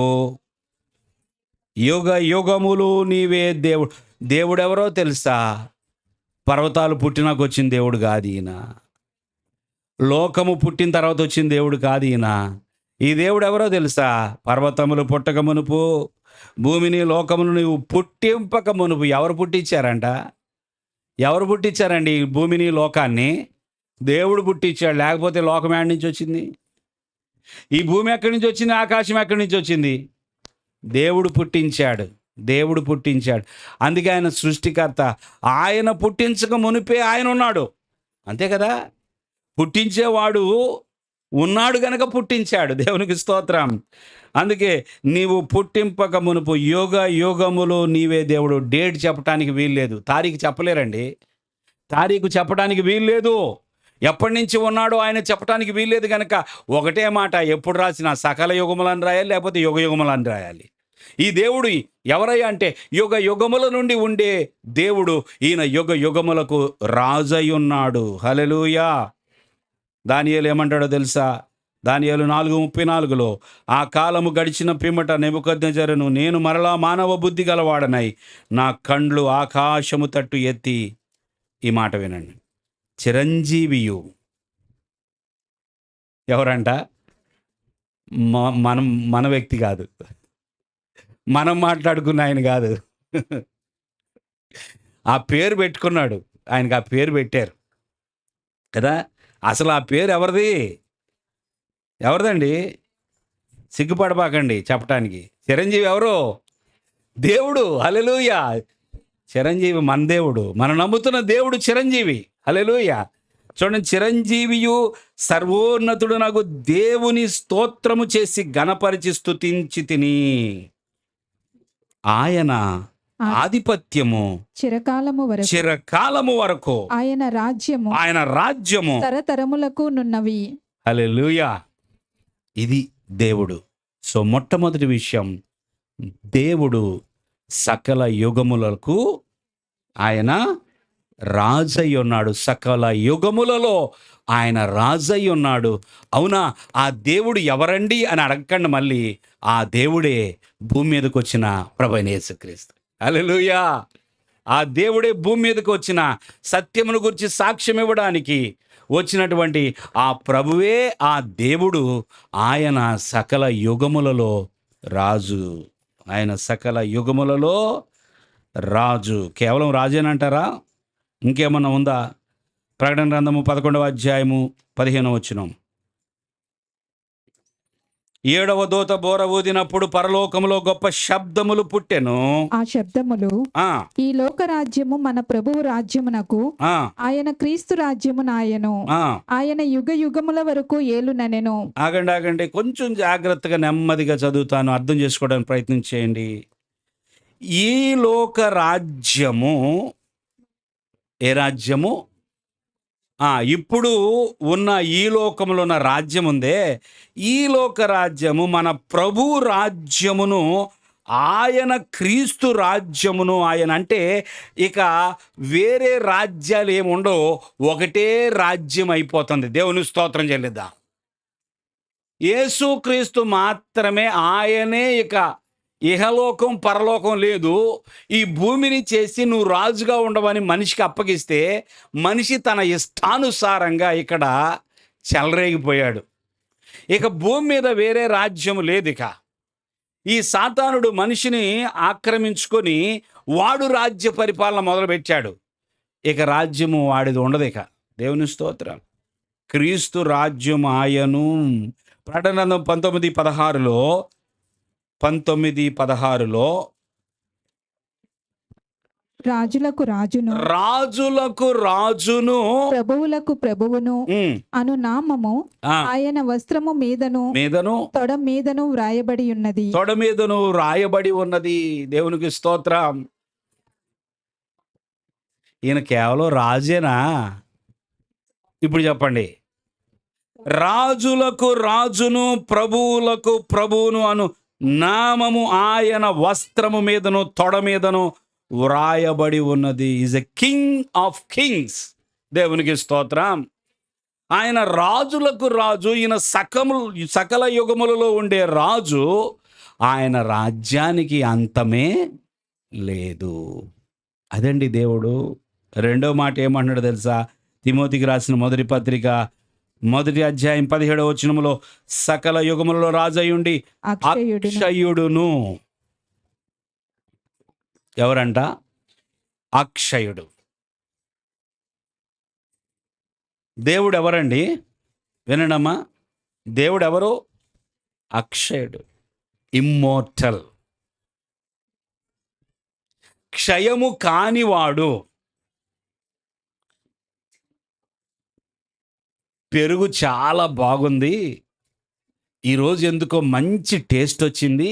యుగ యుగములు నీవే దేవుడు. దేవుడెవరో తెలుసా? పర్వతాలు పుట్టినాక వచ్చిన దేవుడు కాదు ఈయన. లోకము పుట్టిన తర్వాత వచ్చిన దేవుడు కాదు ఈయన. ఈ దేవుడు ఎవరో తెలుసా? పర్వతములు పుట్టక మునుపు, భూమిని లోకమును నీవు పుట్టింపక మునుపు. ఎవరు పుట్టించారంట? ఎవరు పుట్టించారండి ఈ భూమిని లోకాన్ని? దేవుడు పుట్టించాడు. లేకపోతే లోకం ఎక్కడి నుంచి వచ్చింది? ఈ భూమి ఎక్కడి నుంచి వచ్చింది? ఆకాశం ఎక్కడి నుంచి వచ్చింది? దేవుడు పుట్టించాడు. దేవుడు పుట్టించాడు. అందుకే ఆయన సృష్టికర్త. ఆయన పుట్టించక మునిపే ఆయన ఉన్నాడు. అంతే కదా? పుట్టించేవాడు ఉన్నాడు గనక పుట్టించాడు. దేవునికి స్తోత్రం. అందుకే నీవు పుట్టింపక మునుపు, యుగ యుగములు నీవే దేవుడు. డేట్ చెప్పడానికి వీల్లేదు. తారీఖు చెప్పలేరండి. తారీఖు చెప్పడానికి వీల్లేదు. ఎప్పటి నుంచి ఉన్నాడో ఆయన చెప్పడానికి వీల్లేదు కనుక ఒకటే మాట, ఎప్పుడు రాసినా సకల యుగములని రాయాలి, లేకపోతే యుగ యుగములని రాయాలి. ఈ దేవుడు ఎవరయ్యా అంటే యుగ యుగముల నుండి ఉండే దేవుడు. ఈయన యుగ యుగములకు రాజై ఉన్నాడు. హల్లెలూయా. దానియేలు ఏమంటాడో తెలుసా? దానియేలు 4:34లో, ఆ కాలము గడిచిన పిమ్మట నెబుకద్నెజరును నేను మరలా మానవ బుద్ధి గలవాడనై నా కండ్లు ఆకాశము తట్టు ఎత్తి, ఈ మాట వినండి, చిరంజీవియు. ఎవరంట? మన వ్యక్తి కాదు, మనం మాట్లాడుకున్న ఆయన కాదు. ఆ పేరు పెట్టుకున్నాడు. ఆయనకు ఆ పేరు పెట్టారు కదా. అసలు ఆ పేరు ఎవరిది? ఎవరిదండి? సిగ్గుపడబాకండి చెప్పటానికి. చిరంజీవి ఎవరు? దేవుడు. హల్లెలూయా. చిరంజీవి మన దేవుడు. మనం నమ్ముతున్న దేవుడు చిరంజీవి. హల్లెలూయా. చూడండి, చిరంజీవియు సర్వోన్నతుడునగు దేవుని స్తోత్రము చేసి గణపరిచి స్తుతించి తిని, ఆయన ఆధిపత్యము చిరకాలము వరకు, ఆయన రాజ్యము తరతరములకు నున్నవి. హల్లెలూయా. ఇది దేవుడు. సో మొట్టమొదటి విషయం, దేవుడు సకల యుగములకు ఆయన రాజై ఉన్నాడు. సకల యుగములలో ఆయన రాజై ఉన్నాడు. అవునా? ఆ దేవుడు ఎవరండి అని అడగకండి. మళ్ళీ ఆ దేవుడే భూమి మీదకి వచ్చిన ప్రభువైన యేసుక్రీస్తు. హల్లెలూయా. ఆ దేవుడే భూమి మీదకి వచ్చిన, సత్యమును గురించి సాక్ష్యం ఇవ్వడానికి వచ్చినటువంటి ఆ ప్రభువే ఆ దేవుడు. ఆయన సకల యుగములలో రాజు. ఆయన సకల యుగములలో రాజు. కేవలం రాజేనంటారా? ఇంకేమన్నా ఉందా? ప్రకటన గ్రంథము 11వ అధ్యాయము 15వ వచనం, 7వ దూత బోర ఊదినప్పుడు పరలోకములో గొప్ప శబ్దములు పుట్టెను. ఆ శబ్దములు, ఈ లోక రాజ్యము మన ప్రభువు రాజ్యమునకు, ఆయన క్రీస్తు రాజ్యము నాయను, ఆయన యుగ యుగముల వరకు ఏలుననెను. ఆగండి, కొంచెం జాగ్రత్తగా నెమ్మదిగా చదువుతాను, అర్థం చేసుకోవడానికి ప్రయత్నం చేయండి. ఈ లోక రాజ్యము ఏ రాజ్యము? ఇప్పుడు ఉన్న ఈ లోకంలో ఉన్న రాజ్యం ఉందే, ఈ లోక రాజ్యము మన ప్రభు రాజ్యమును, ఆయన క్రీస్తు రాజ్యమును. ఆయన అంటే ఇక వేరే రాజ్యాలు ఏముండవు, ఒకటే రాజ్యం అయిపోతుంది. దేవుని స్తోత్రం చెల్లిద్దాం. యేసుక్రీస్తు మాత్రమే, ఆయనే. ఇక ఇహలోకం పరలోకం లేదు. ఈ భూమిని చేసి నువ్వు రాజుగా ఉండవని మనిషికి అప్పగిస్తే మనిషి తన ఇష్టానుసారంగా ఇక్కడ చెలరేగిపోయాడు. ఇక భూమి మీద వేరే రాజ్యం లేదు. ఇక ఈ సాతానుడు మనిషిని ఆక్రమించుకొని వాడు రాజ్య పరిపాలన మొదలుపెట్టాడు. ఇక రాజ్యము వాడిది ఉండదు. ఇక దేవుని స్తోత్రం. క్రీస్తు రాజ్యం ఆయను. ప్రకటన 19:16లో రాజులకు రాజును రాజులకు రాజును ప్రభువులకు ప్రభువును ఉమ్, అను నామము ఆ, ఆయన వస్త్రము మీదను మీదను తొడ మీదను వ్రాయబడి ఉన్నది. తొడ మీదను రాయబడి ఉన్నది. దేవునికి స్తోత్రం. ఈయన కేవలం రాజేనా? ఇప్పుడు చెప్పండి. రాజులకు రాజును ప్రభువులకు ప్రభువును అను నామము ఆయన వస్త్రము మీదను తొడ మీదను వ్రాయబడి ఉన్నది. Is a king of Kings. దేవునికి స్తోత్రం. ఆయన రాజులకు రాజు. ఈయన సకల యుగములలో ఉండే రాజు. ఆయన రాజ్యానికి అంతమే లేదు. అదండి దేవుడు. రెండో మాట ఏమంటున్నాడు తెలుసా? తిమోతికి రాసిన మొదటి పత్రిక 1 అధ్యాయం 17వ వచనములో, సకల యుగములలో రాజయ్యుండి అక్షయుడును అక్షయుడును. ఎవరంట? అక్షయుడు. దేవుడు ఎవరండి? వినడమ్మా. దేవుడు ఎవరు? అక్షయుడు, ఇమ్మోర్టల్, క్షయము కానివాడు. పెరుగు చాలా బాగుంది, ఈరోజు ఎందుకో మంచి టేస్ట్ వచ్చింది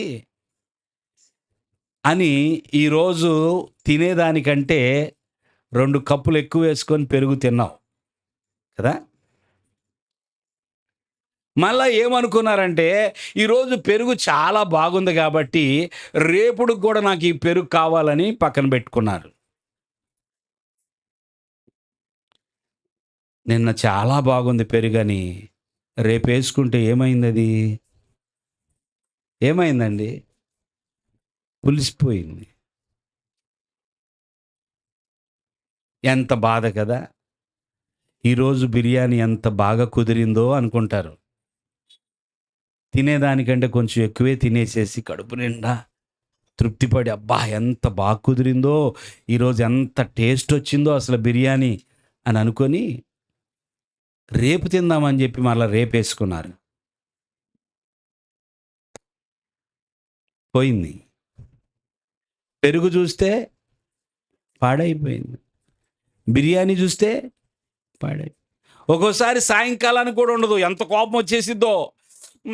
అని ఈరోజు తినేదానికంటే 2 కప్పులు ఎక్కువ వేసుకొని పెరుగు తిన్నావు కదా. మళ్ళా ఏమనుకున్నారంటే, ఈరోజు పెరుగు చాలా బాగుంది కాబట్టి రేపుడు కూడా నాకు ఈ పెరుగు కావాలని పక్కన పెట్టుకున్నారు. నిన్న చాలా బాగుంది పెరుగని రేపు వేసుకుంటే ఏమైంది? అది ఏమైందండి? పులిసిపోయింది. ఎంత బాధ కదా. ఈరోజు బిర్యానీ ఎంత బాగా కుదిరిందో అనుకుంటారు. తినేదానికంటే కొంచెం ఎక్కువే తినేసేసి కడుపు నిండా తృప్తిపడి, అబ్బా ఎంత బాగా కుదిరిందో, ఈరోజు ఎంత టేస్ట్ వచ్చిందో అసలు బిర్యానీ అని అనుకొని రేపు తిందామని చెప్పి మళ్ళీ రేపు వేసుకున్నారు. పోయింది. పెరుగు చూస్తే పాడైపోయింది, బిర్యానీ చూస్తే పాడై. ఒక్కోసారి సాయంకాలానికి కూడా ఉండదు. ఎంత కోపం వచ్చేసిద్దో.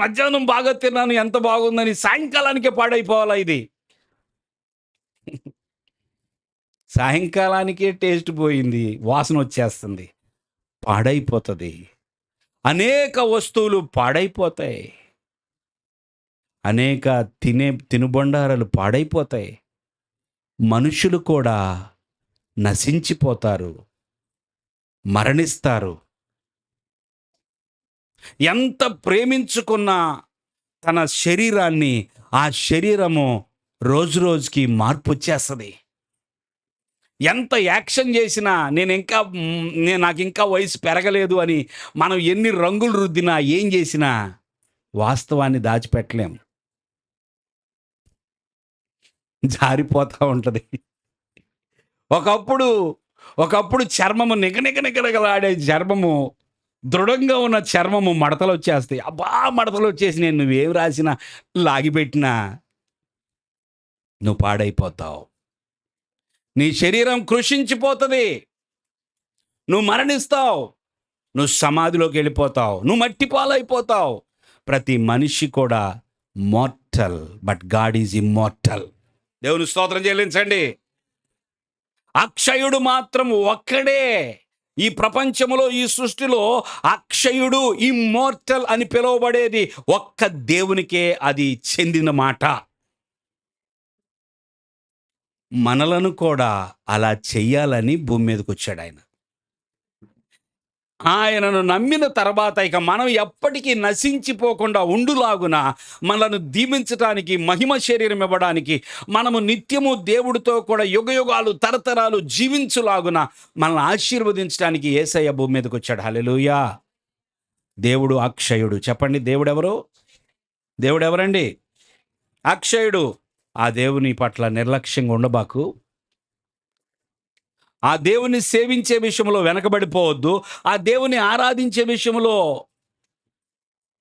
మధ్యాహ్నం బాగా తిన్నాను, ఎంత బాగుందని, సాయంకాలానికే పాడైపోవాలా ఇది? సాయంకాలానికే టేస్ట్ పోయింది, వాసన వచ్చేస్తుంది, పాడైపోతుంది. అనేక వస్తువులు పాడైపోతాయి, అనేక తినుబండారాలు పాడైపోతాయి. మనుషులు కూడా నశించిపోతారు, మరణిస్తారు. ఎంత ప్రేమించుకున్నా తన శరీరాన్ని, ఆ శరీరము రోజు రోజుకి మార్పు వచ్చేస్తుంది. ఎంత యాక్షన్ చేసినా నాకు ఇంకా వయసు పెరగలేదు అని మనం ఎన్ని రంగులు రుద్దినా, ఏం చేసినా వాస్తవాన్ని దాచిపెట్టలేం. జారిపోతూ ఉంటుంది. ఒకప్పుడు చర్మము నిగనిగలాడే చర్మము, దృఢంగా ఉన్న చర్మము మడతలు వచ్చేస్తాయి. అబ్బా మడతలు వచ్చేసి నేను నువ్వేం రాసినా లాగిపెట్టినా నువ్వు పాడైపోతావు. నీ శరీరం కృషించిపోతుంది, నువ్వు మరణిస్తావు, నువ్వు సమాధిలోకి వెళ్ళిపోతావు, నువ్వు మట్టి పాలైపోతావు. ప్రతి మనిషి కూడా mortal, but God is immortal. దేవుని స్తోత్రం చెల్లించండి. అక్షయుడు మాత్రం ఒక్కడే ఈ ప్రపంచంలో, ఈ సృష్టిలో. అక్షయుడు, ఇమ్మోర్టల్ అని పిలువబడేది ఒక్క దేవునికే అది చెందిన మాట. మనలను కూడా అలా చెయ్యాలని భూమి మీదకి వచ్చాడు ఆయన. ఆయనను నమ్మిన తర్వాత ఇక మనం ఎప్పటికీ నశించిపోకుండా ఉండులాగున, మనను దీవించటానికి, మహిమ శరీరం ఇవ్వడానికి, మనము నిత్యము దేవుడితో కూడా యుగయుగాలు తరతరాలు జీవించులాగున మనల్ని ఆశీర్వదించడానికి యేసయ్య భూమి మీదకి వచ్చాడు. హల్లెలూయా. దేవుడు అక్షయుడు. చెప్పండి, దేవుడెవరు? దేవుడెవరండి? అక్షయుడు. ఆ దేవుని పట్ల నిర్లక్ష్యంగా ఉండబాకు. ఆ దేవుని సేవించే విషయంలో వెనకబడిపోవద్దు. ఆ దేవుని ఆరాధించే విషయంలో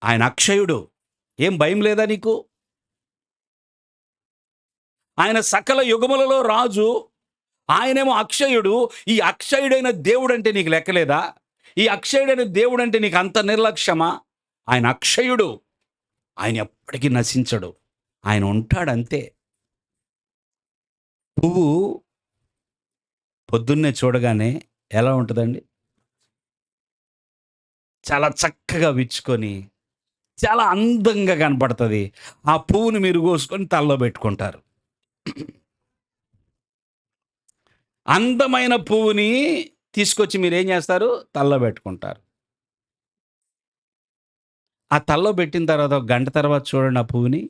ఆయన అక్షయుడు. ఏం భయం లేదా నీకు? ఆయన సకల యుగములలో రాజు. ఆయనేమో అక్షయుడు. ఈ అక్షయుడైన దేవుడు అంటే నీకు లెక్కలేదా? ఈ అక్షయుడైన దేవుడు అంటే నీకు అంత నిర్లక్ష్యమా? ఆయన అక్షయుడు. ఆయన ఎప్పటికీ నశించడు. ఆయన ఉంటాడంతే. పువ్వు పొద్దున్నే చూడగానే ఎలా ఉంటుందండి? చాలా చక్కగా విచ్చుకొని చాలా అందంగా కనపడుతుంది. ఆ పువ్వుని మీరు కోసుకొని తలలో పెట్టుకుంటారు. అందమైన పువ్వుని తీసుకొచ్చి మీరు ఏం చేస్తారు? తలలో పెట్టుకుంటారు. ఆ తలలో పెట్టిన తర్వాత ఒక గంట తర్వాత చూడండి, ఆ పువ్వుని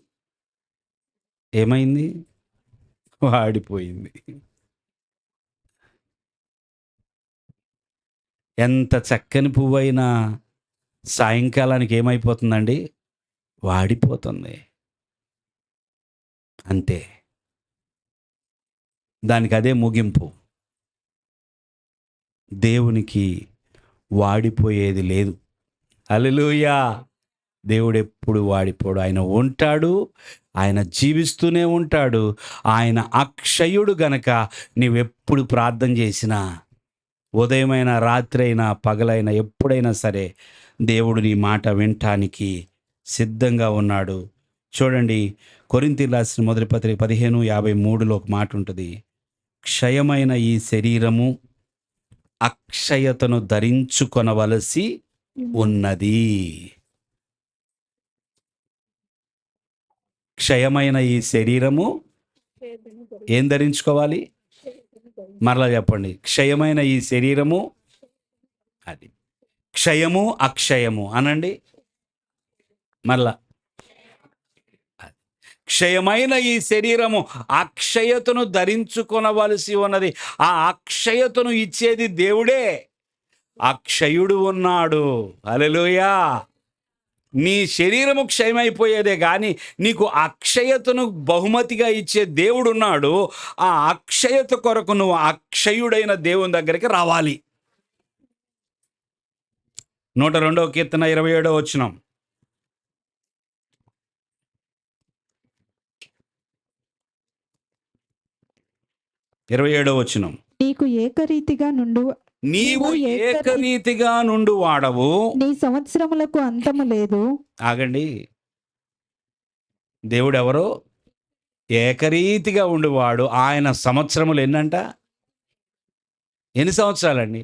ఏమైంది? వాడిపోయింది. ఎంత చక్కని పువ్వైనా సాయంకాలానికి ఏమైపోతుందండి? వాడిపోతుంది. అంతే. దానికి అదే ముగింపు. దేవునికి వాడిపోయేది లేదు. హల్లెలూయా. దేవుడు ఎప్పుడు వాడిపోడు. ఆయన ఉంటాడు. ఆయన జీవిస్తూనే ఉంటాడు. ఆయన అక్షయుడు గనక నీవెప్పుడు ప్రార్థన చేసినా, ఉదయమైనా రాత్రి అయినా పగలైనా ఎప్పుడైనా సరే దేవుడు నీ మాట వినటానికి సిద్ధంగా ఉన్నాడు. చూడండి, కొరింథీయులకు రాసిన మొదటి పత్రిక 15:53లో ఒక మాట ఉంటుంది. క్షయమైన ఈ శరీరము అక్షయతను ధరించుకొనవలసి ఉన్నది. క్షయమైన ఈ శరీరము ఏం ధరించుకోవాలి? మరలా చెప్పండి. క్షయమైన ఈ శరీరము, అది క్షయము అక్షయము అనండి. మరలా, క్షయమైన ఈ శరీరము అక్షయతను ధరించుకొనవలసి ఉన్నది. ఆ అక్షయతను ఇచ్చేది దేవుడే. అక్షయుడు ఉన్నాడు. హల్లెలూయా. నీ శరీరము క్షయమైపోయేదే కానీ నీకు అక్షయతను బహుమతిగా ఇచ్చే దేవుడు ఉన్నాడు. ఆ అక్షయత కొరకు నువ్వు అక్షయుడైన దేవుని దగ్గరికి రావాలి. 102వ కీర్తన 27వ వచనం. నీకు ఏకరీతిగా నుండు నీవు ఏకరీతిగా నుండు వాడవు. నీ సంవత్సరములకు అంతము లేదు. ఆగండి. దేవుడు ఎవరో? ఏకరీతిగా ఉండువాడు. ఆయన సంవత్సరములు ఎన్నంట? ఎన్ని సంవత్సరాలండి?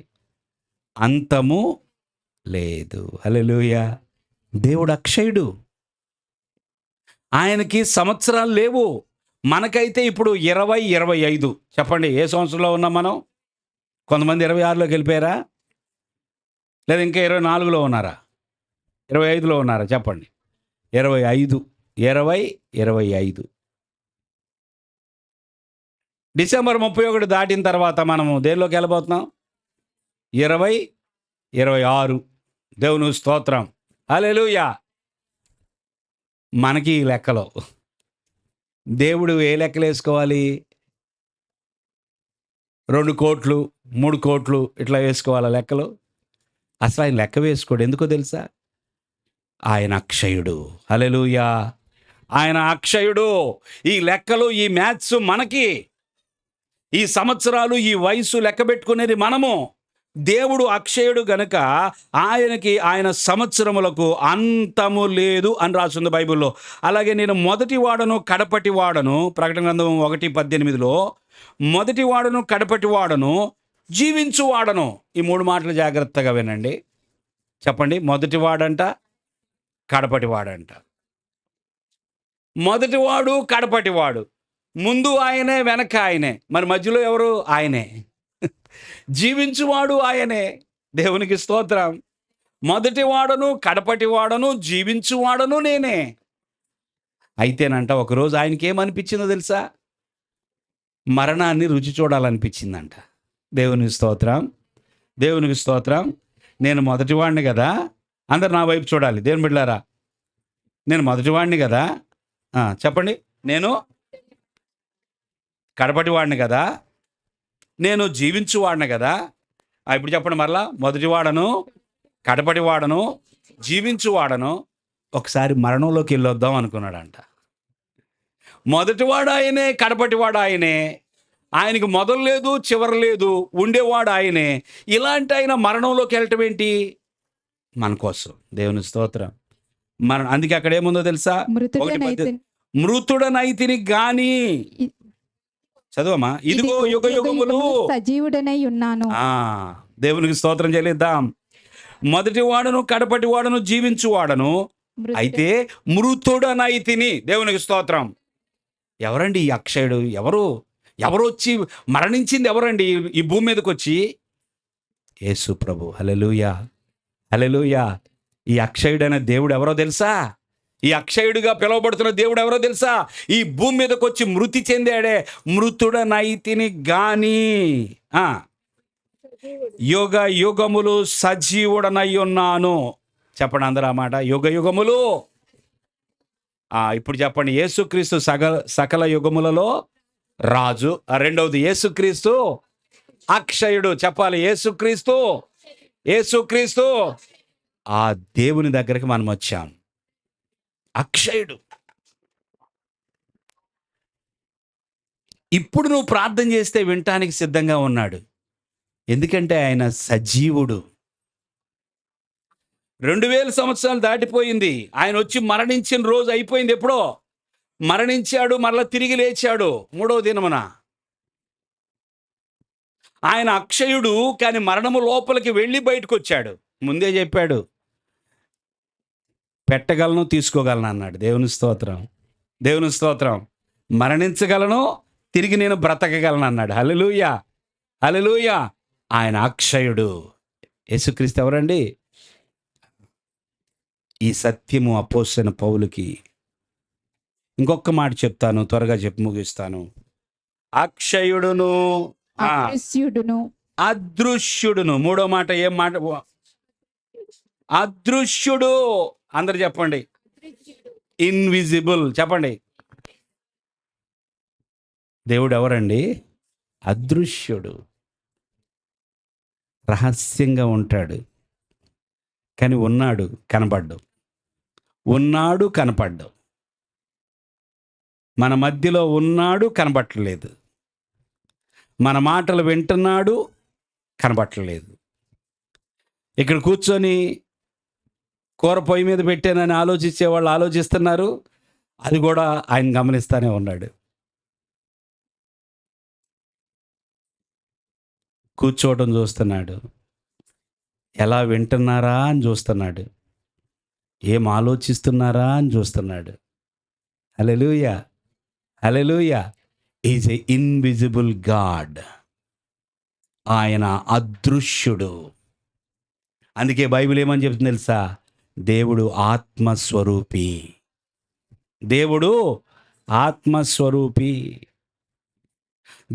అంతము లేదు. హల్లెలూయా. దేవుడు అక్షయుడు. ఆయనకి సంవత్సరాలు లేవు. మనకైతే ఇప్పుడు 2025. చెప్పండి, ఏ సంవత్సరంలో ఉన్నాం మనం? కొంతమంది 26లోకి వెళ్ళిపోయారా? లేదా ఇంకా 24లో ఉన్నారా? 25లో ఉన్నారా? చెప్పండి. 25. 2025. డిసెంబర్ 31 దాటిన తర్వాత మనము దేనిలోకి వెళ్ళబోతున్నాం? 2026. దేవుని స్తోత్రం. హల్లెలూయా. మనకి ఈ లెక్కలో దేవుడు ఏ లెక్కలు వేసుకోవాలి? 2 కోట్లు 3 కోట్లు ఇట్లా వేసుకోవాలా లెక్కలు? అసలు ఆయన లెక్క వేసుకోడు. ఎందుకో తెలుసా? ఆయన అక్షయుడు. హల్లెలూయా. ఆయన అక్షయుడు. ఈ లెక్కలు, ఈ మ్యాథ్స్ మనకి, ఈ సంవత్సరాలు, ఈ వయసు లెక్క పెట్టుకునేది మనము. దేవుడు అక్షయుడు గనుక ఆయనకి, ఆయన సంవత్సరములకు అంతము లేదు అని రాస్తుంది బైబిల్లో. అలాగే నేను మొదటి వాడను కడపటి వాడను, ప్రకటన గ్రంథం 1:18లో మొదటి వాడను కడపటి వాడను జీవించు వాడను. ఈ 3 మాటలు జాగ్రత్తగా వినండి. చెప్పండి. మొదటి వాడంట, కడపటి వాడంట. మొదటివాడు కడపటివాడు. ముందు ఆయనే, వెనక ఆయనే. మరి మధ్యలో ఎవరు? ఆయనే. జీవించువాడు ఆయనే. దేవునికి స్తోత్రం. మొదటివాడను కడపటివాడను జీవించువాడను నేనే. అయితేనంట ఒకరోజు ఆయనకి ఏమనిపించిందో తెలుసా? మరణాన్ని రుచి చూడాలనిపించిందంట. దేవునికి స్తోత్రం. దేవునికి స్తోత్రం. నేను మొదటివాడిని కదా. అందరు నా వైపు చూడాలి. దేవుని బిడ్డలారా, నేను మొదటివాడిని కదా. చెప్పండి. నేను కడపటివాడిని కదా. నేను జీవించువాడిని కదా. ఇప్పుడు చెప్పండి మరలా. మొదటివాడను కడపటివాడను జీవించువాడను. ఒకసారి మరణంలోకి వెళ్ళొద్దాం అనుకున్నాడంట. మొదటివాడు ఆయనే, కడపటివాడు ఆయనే. ఆయనకి మొదలు లేదు, చివరి లేదు, ఉండేవాడు ఆయనే. ఇలాంటి ఆయన మరణంలోకి వెళ్ళటం ఏంటి? మన కోసం. దేవుని స్తోత్రం. అందుకే అక్కడ ఏముందో తెలుసా? మృతుడనైతే మృతుడనైతిని గాని, చదవమ్మా, ఇదిగో యుగ యుగములు సజీవుడనై ఉన్నాను. దేవునికి స్తోత్రం చెల్లిద్దాం. మొదటి వాడను కడపటి వాడను జీవించువాడను, అయితే మృతుడనైతిని. దేవునికి స్తోత్రం. ఎవరండి ఈ అక్షయుడు? ఎవరు వచ్చి మరణించింది? ఎవరండి ఈ భూమి మీదకి వచ్చి? యేసు ప్రభు. హల్లెలూయా, హల్లెలూయా. ఈ అక్షయుడైన దేవుడు ఎవరో తెలుసా? ఈ అక్షయుడిగా పిలువబడుతున్న దేవుడు ఎవరో తెలుసా? ఈ భూమి మీదకి వచ్చి మృతి చెందాడే. మృతుడనైతిని గాని యుగ యుగములు సజీవుడనై ఉన్నాను. చెప్పండి అందరూ ఆ మాట. యుగ యుగములు. ఇప్పుడు చెప్పండి. యేసుక్రీస్తు సకల యుగములలో రాజు. రెండవది యేసుక్రీస్తు అక్షయుడు. చెప్పాలి, యేసుక్రీస్తు ఆ దేవుని దగ్గరికి మనం వచ్చాం. అక్షయుడు. ఇప్పుడు నువ్వు ప్రార్థన చేస్తే వినటానికి సిద్ధంగా ఉన్నాడు. ఎందుకంటే ఆయన సజీవుడు. 2000 సంవత్సరాలు దాటిపోయింది. ఆయన వచ్చి మరణించిన రోజు అయిపోయింది. ఎప్పుడో మరణించాడు, మరలా తిరిగి లేచాడు 3వ దినమున. ఆయన అక్షయుడు, కానీ మరణము లోపలికి వెళ్ళి బయటకు వచ్చాడు. ముందే చెప్పాడు, పెట్టగలను, తీసుకోగలను అన్నాడు. దేవుని స్తోత్రం, దేవుని స్తోత్రం. మరణించగలను, తిరిగి నేను బ్రతకగలను అన్నాడు. హల్లెలూయా, హల్లెలూయా. ఆయన అక్షయుడు. యేసుక్రీస్తు ఎవరండి? ఈ సత్యము అపోస్తలుడైన పౌలుకి ఇంకొక మాట చెప్తాను, త్వరగా చెప్పి ముగిస్తాను. అక్షయుడును, అదృశ్యుడును. మూడో మాట ఏం మాట? అదృశ్యుడు. అందరు చెప్పండి. ఇన్విజిబుల్. చెప్పండి. దేవుడు ఎవరండి? అదృశ్యుడు. రహస్యంగా ఉంటాడు, కానీ ఉన్నాడు, కనపడ్డు. ఉన్నాడు, కనపడ్డు. మన మధ్యలో ఉన్నాడు, కనపట్టలేదు. మన మాటలు వింటున్నాడు, కనపట్టలేదు. ఇక్కడ కూర్చొని కూర పొయ్యి మీద పెట్టానని ఆలోచించే వాళ్ళు ఆలోచిస్తున్నారు, అది కూడా ఆయన గమనిస్తూనే ఉన్నాడు. కూర్చోవటం చూస్తున్నాడు, ఎలా వింటున్నారా అని చూస్తున్నాడు, ఏం ఆలోచిస్తున్నారా అని చూస్తున్నాడు. Hallelujah, hallelujah. Is a invisible God. ఆయన అదృశ్యుడు. అందుకే బైబిల్ ఏమని చెప్తుంది తెలుసా? దేవుడు ఆత్మస్వరూపి. దేవుడు ఆత్మస్వరూపి.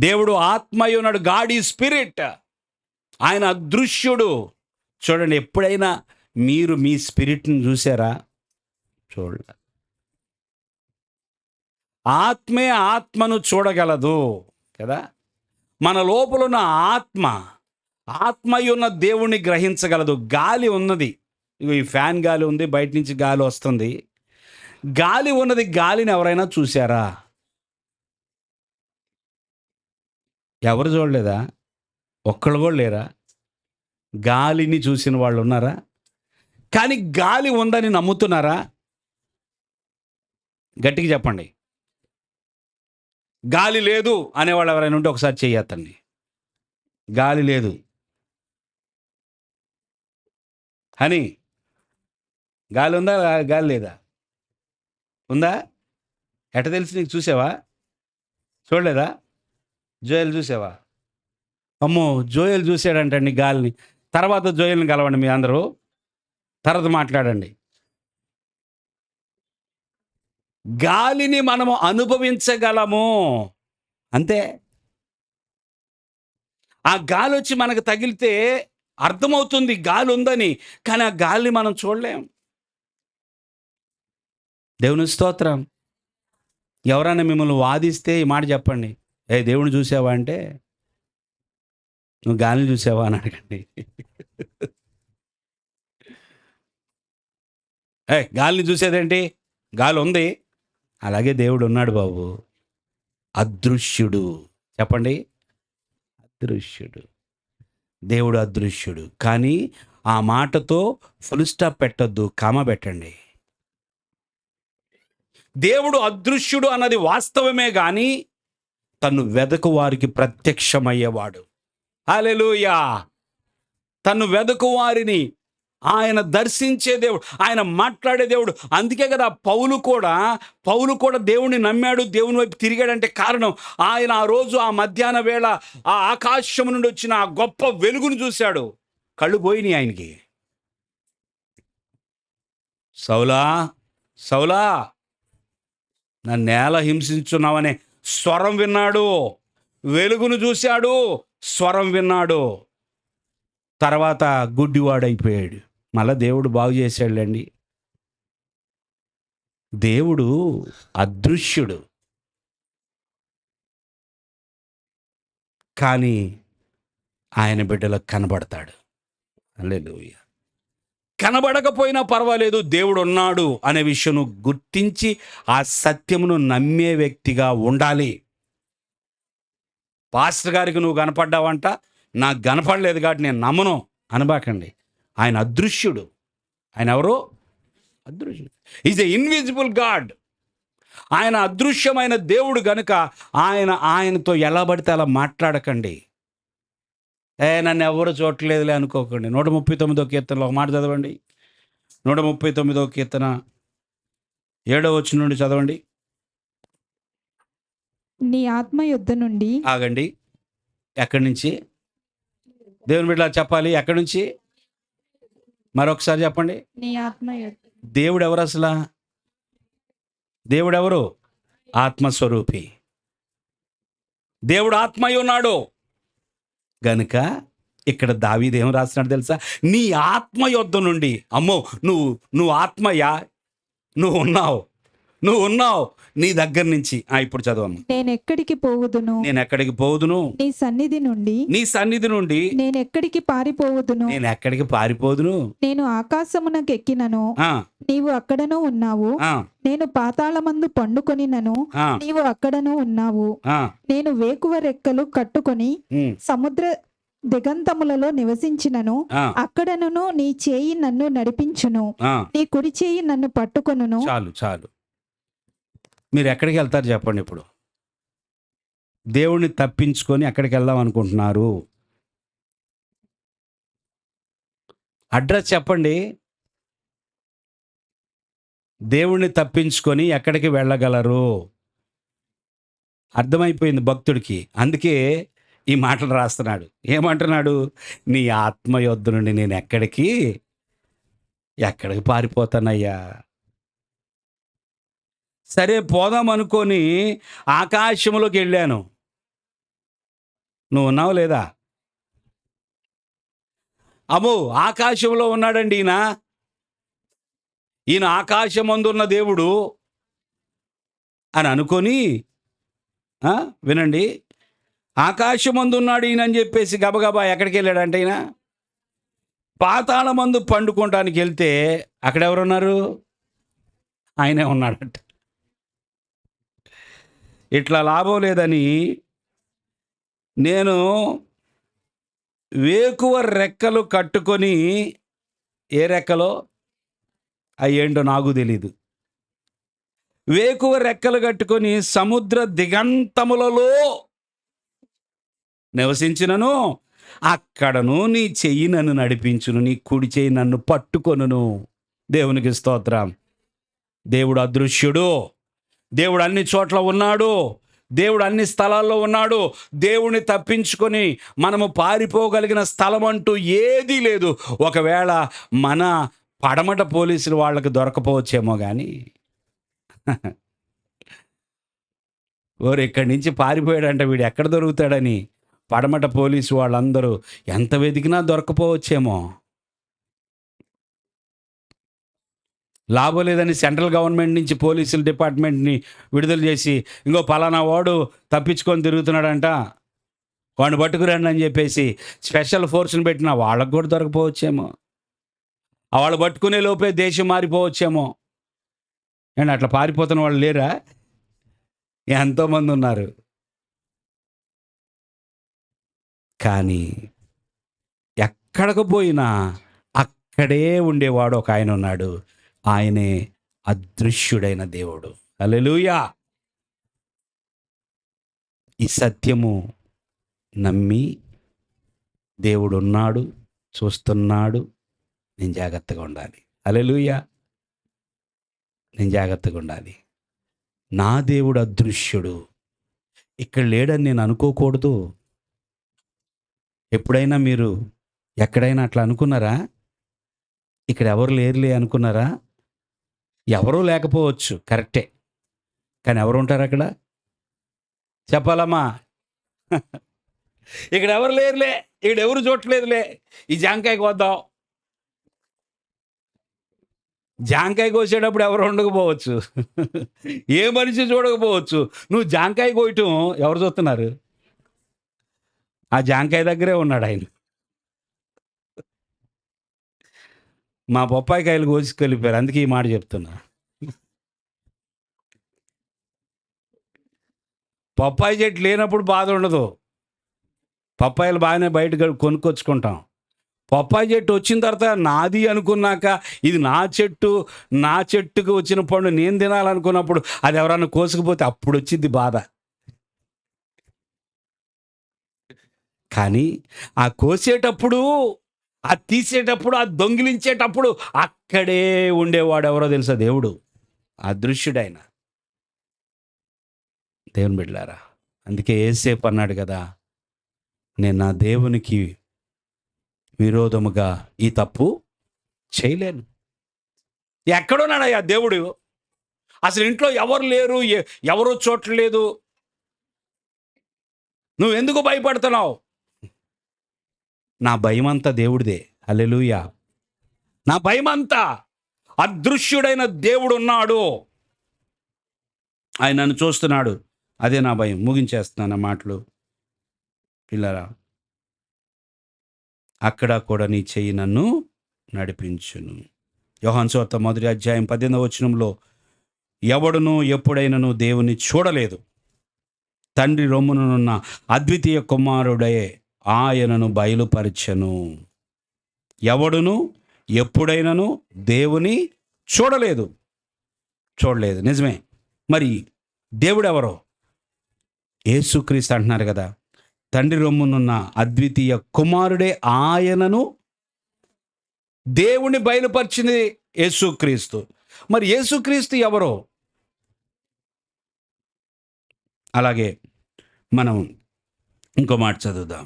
దేవుడు ఆత్మయ్య ఉన్నాడు. గాడ్ ఈ స్పిరిట్. ఆయన అదృశ్యుడు. చూడండి, ఎప్పుడైనా మీరు మీ స్పిరిట్ని చూసారా? చూడ. ఆత్మే ఆత్మను చూడగలదు కదా. మన లోపల ఉన్న ఆత్మయ్య ఉన్న దేవుణ్ణి గ్రహించగలదు. గాలి ఉన్నది, ఈ ఫ్యాన్ గాలి ఉంది, బయట నుంచి గాలి వస్తుంది. గాలి ఉన్నది. గాలిని ఎవరైనా చూసారా? ఎవరు చూడలేదా? ఒక్కళ్ళు కూడా లేరా? గాలిని చూసిన వాళ్ళు ఉన్నారా? కానీ గాలి ఉందని నమ్ముతున్నారా? గట్టిగా చెప్పండి. గాలి లేదు అనేవాళ్ళు ఎవరైనా ఉంటే ఒకసారి చెయ్యొద్దండి. గాలి లేదు అని. గాలి ఉందా? గాలి లేదా? ఉందా? ఎట తెలిసి నీకు? చూసావా? చూడలేదా? జోయల్ చూసావా? అమ్మో, జోయల్ చూసాడంటండి గాలిని. తర్వాత జోయల్ని కలవండి మీ అందరూ, తర్వాత మాట్లాడండి. గాలిని మనము అనుభవించగలము అంతే. ఆ గాలి వచ్చి మనకు తగిలితే అర్థమవుతుంది గాలి ఉందని, కానీ ఆ గాలిని మనం చూడలేం. దేవుని స్తోత్రం. ఎవరైనా మిమ్మల్ని వాదిస్తే ఈ మాట చెప్పండి, ఏ దేవుని చూసావా అంటే, నువ్వు గాలిని చూసావా అని అడగండి. గాలిని చూసేదేంటి? గాలి ఉంది. అలాగే దేవుడు ఉన్నాడు బాబు, అదృశ్యుడు. చెప్పండి, అదృశ్యుడు. దేవుడు అదృశ్యుడు. కానీ ఆ మాటతో ఫుల్ స్టాప్ పెట్టొద్దు, కామా పెట్టండి. దేవుడు అదృశ్యుడు అన్నది వాస్తవమే గాని తను వెదకు వారికి ప్రత్యక్షమయ్యేవాడు. హల్లెలూయా. తను వెదకు వారిని ఆయన దర్శించే దేవుడు, ఆయన మాట్లాడే దేవుడు. అందుకే కదా పౌలు కూడా దేవుణ్ణి నమ్మాడు, దేవుని వైపు తిరిగాడంటే కారణం ఆయన ఆ రోజు ఆ మధ్యాహ్న వేళ ఆ ఆకాశం నుండి వచ్చిన ఆ గొప్ప వెలుగును చూశాడు. కళ్ళు పోయినాయి ఆయనకి. సౌలా సౌలా నన్నేల హింసించున్నావనే స్వరం విన్నాడు. వెలుగును చూశాడు, స్వరం విన్నాడు. తర్వాత గుడ్డివాడైపోయాడు. మళ్ళా దేవుడు బాగు చేశాడులేండి. దేవుడు అదృశ్యుడు, కానీ ఆయన బిడ్డలకు కనబడతాడు. హల్లెలూయా. కనబడకపోయినా పర్వాలేదు, దేవుడు ఉన్నాడు అనే విషయం నువ్వు గుర్తించి ఆ సత్యమును నమ్మే వ్యక్తిగా ఉండాలి. పాస్టర్ గారికి నువ్వు కనపడ్డావంట, నాకు కనపడలేదు కాబట్టి నేను నమ్మను అనబాకండి. ఆయన అదృశ్యుడు. ఆయన ఎవరు? అదృశ్యుడు. Is a invisible God. ఆయన అదృశ్యమైన దేవుడు గనుక ఆయనతో ఎలా పడితే అలా మాట్లాడకండి. నన్ను ఎవరు చూడలేదులే అనుకోకండి. 139వ కీర్తనలో ఒక మాట చదవండి. 139వ కీర్తన 7వ వచనం నుండి చదవండి. నీ ఆత్మ యుద్ధ నుండి. ఆగండి. ఎక్కడి నుంచి? దేవుని బిడ్డలా చెప్పాలి. ఎక్కడి నుంచి? మరొకసారి చెప్పండి. నీ ఆత్మ యుద్ధ. దేవుడు ఎవరు అసలు? దేవుడు ఎవరు? ఆత్మస్వరూపి. దేవుడు ఆత్మయ్య ఉన్నాడు గనుక ఇక్కడ దావీదు ఏం రాస్తున్నాడు తెలుసా? నీ ఆత్మ యొద్ద నుండి. అమ్మో, నువ్వు ఆత్మయ్యా, నువ్వు ఉన్నావు నీ దగ్గర నుంచి. ఇప్పుడు చదవమ్మ. నేను ఎక్కడికి పోవుదును నీ సన్నిధి నుండి నేను ఎక్కడికి పారిపోవుదును. నేను ఆకాశమునకు ఎక్కినను నీవు అక్కడను ఉన్నావు. నేను పాతాళమందు పండుకొనినను నీవు అక్కడను ఉన్నావు. నేను వేకువ రెక్కలు కట్టుకొని సముద్ర దిగంతములలో నివసించినను అక్కడను నీ చేయి నన్ను నడిపించును, నీ కుడి చేయి నన్ను పట్టుకొనును. చాలు. మీరు ఎక్కడికి వెళ్తారు చెప్పండి. ఇప్పుడు దేవుణ్ణి తప్పించుకొని ఎక్కడికి వెళ్దాం అనుకుంటున్నారు? అడ్రస్ చెప్పండి. దేవుణ్ణి తప్పించుకొని ఎక్కడికి వెళ్ళగలరు? అర్థమైపోయింది భక్తుడికి. అందుకే ఈ మాటలు రాస్తున్నాడు. ఏమంటున్నాడు? నీ ఆత్మ యొద్ద నుండి నేను ఎక్కడికి పారిపోతానయ్యా. సరే పోదాం అనుకొని ఆకాశంలోకి వెళ్ళాను. నువ్వు ఉన్నావు లేదా? అమ్మో, ఆకాశంలో ఉన్నాడండి ఈయన ఆకాశమందున్న దేవుడు అని అనుకొని, వినండి, ఆకాశమందున్నాడు ఈయన అని చెప్పేసి గబగబా ఎక్కడికి వెళ్ళాడంటే ఈయన పాతాళమందు పండుకోవటానికి వెళ్తే అక్కడ ఎవరున్నారు? ఆయనే ఉన్నాడంట. ఇట్లా లాభం లేదని నేను వేకువ రెక్కలు కట్టుకొని, ఏ రెక్కలో అయ్యేంటో నాకు తెలీదు, వేకువ రెక్కలు కట్టుకొని సముద్ర దిగంతములలో నివసించినను అక్కడను నీ చెయ్యి నన్ను నడిపించును, నీ కుడి చెయ్యి నన్ను పట్టుకొనును. దేవునికి స్తోత్రం. దేవుడు అదృశ్యుడు. దేవుడు అన్ని చోట్ల ఉన్నాడు. దేవుడు అన్ని స్థలాల్లో ఉన్నాడు. దేవుణ్ణి తప్పించుకొని మనము పారిపోగలిగిన స్థలం అంటూ ఏదీ లేదు. ఒకవేళ మన పడమట పోలీసులు వాళ్ళకి దొరకపోవచ్చేమో కానీ ఇక్కడి నుంచి పారిపోయాడంట, వీడు ఎక్కడ దొరుకుతాడని పడమట పోలీసు వాళ్ళందరూ ఎంత వెతికినా దొరకపోవచ్చేమో. లాభం లేదని సెంట్రల్ గవర్నమెంట్ నుంచి పోలీసుల డిపార్ట్మెంట్ని విడుదల చేసి, ఇంకో పలానా వాడు తప్పించుకొని తిరుగుతున్నాడంట, వాడిని పట్టుకురండి అని చెప్పేసి స్పెషల్ ఫోర్స్ని పెట్టిన వాళ్ళకు కూడా దొరకపోవచ్చేమో. వాళ్ళు పట్టుకునే లోపే దేశం మారిపోవచ్చేమో. అండ్ అట్లా పారిపోతున్న వాళ్ళు లేరా? ఎంతోమంది ఉన్నారు. కానీ ఎక్కడికి పోయినా అక్కడే ఉండేవాడు ఒక ఆయన ఉన్నాడు. ఆయనే అదృశ్యుడైన దేవుడు. హల్లెలూయా. ఈ సత్యము నమ్మి దేవుడు ఉన్నాడు, చూస్తున్నాడు, నేను జాగ్రత్తగా ఉండాలి. హల్లెలూయా. నేను జాగ్రత్తగా ఉండాలి. నా దేవుడు అదృశ్యుడు, ఇక్కడ లేడని నేను అనుకోకూడదు. ఎప్పుడైనా మీరు ఎక్కడైనా అట్లా అనుకున్నారా? ఇక్కడ ఎవరు లేరులే అనుకున్నారా? ఎవరూ లేకపోవచ్చు, కరెక్టే. కానీ ఎవరు ఉంటారు అక్కడ? చెప్పాలమ్మా. ఇక్కడ ఎవరు లేరులే, ఇక్కడ ఎవరు చూడట్లేదులే, ఈ జాంకాయకి వద్దాం. జాంకాయ కోసేటప్పుడు ఎవరు ఉండకపోవచ్చు, ఏ మనిషి చూడకపోవచ్చు. నువ్వు జాంకాయ కోయటం ఎవరు చూస్తున్నారు? ఆ జాంకాయ దగ్గరే ఉన్నాడు ఆయన. మా బొప్పాయి కాయలు కోసుకెళ్ళిపోయారు, అందుకే ఈ మాట చెప్తున్నా. పప్పాయి చెట్టు లేనప్పుడు బాధ ఉండదు. పప్పాయిలు బాగానే బయట కొనుక్కొచ్చుకుంటాం. పప్పాయి చెట్టు వచ్చిన తర్వాత నాది అనుకున్నాక, ఇది నా చెట్టు, నా చెట్టుకు వచ్చిన పండు నేను తినాలనుకున్నప్పుడు అది ఎవరన్నా కోసుకుపోతే అప్పుడు వచ్చింది బాధ. కానీ ఆ కోసేటప్పుడు, ఆ తీసేటప్పుడు, ఆ దొంగిలించేటప్పుడు అక్కడే ఉండేవాడు ఎవరో తెలుసా? దేవుడు, అదృశ్యుడైన దేవుని బిడ్డలారా. అందుకే యేసేపు అన్నాడు కదా, నేను నా దేవునికి విరోధముగా ఈ తప్పు చేయలేను. ఎక్కడున్నాడయ్యా దేవుడు? అసలు ఇంట్లో ఎవరు లేరు, ఎవరు చూడలేదు, నువ్వెందుకు భయపడుతున్నావు? నా భయమంతా దేవుడిదే. హల్లెలూయా. నా భయమంతా అదృశ్యుడైన దేవుడు ఉన్నాడు, ఆయన నన్ను చూస్తున్నాడు, అదే నా భయం. ముగించేస్తున్నాను ఆ మాటలు. పిల్లరా, అక్కడ కూడా నీ చెయ్యి నన్ను నడిపించును. యోహాను సువార్త 1వ అధ్యాయం 18వ వచనంలో, ఎవడును ఎప్పుడైనను దేవుని చూడలేదు, తండ్రి రొమ్మునున్న అద్వితీయ కుమారుడే ఆయనను బయలుపరచెను. ఎవడును ఎప్పుడైనను దేవుని చూడలేదు. నిజమే. మరి దేవుడు ఎవరో? యేసుక్రీస్తు అంటున్నారు కదా, తండ్రి రొమ్మునున్న అద్వితీయ కుమారుడే ఆయనను, దేవుని బయలుపరిచింది యేసుక్రీస్తు. మరి యేసుక్రీస్తు ఎవరో? అలాగే మనం ఇంకో మాట చదువుదాం.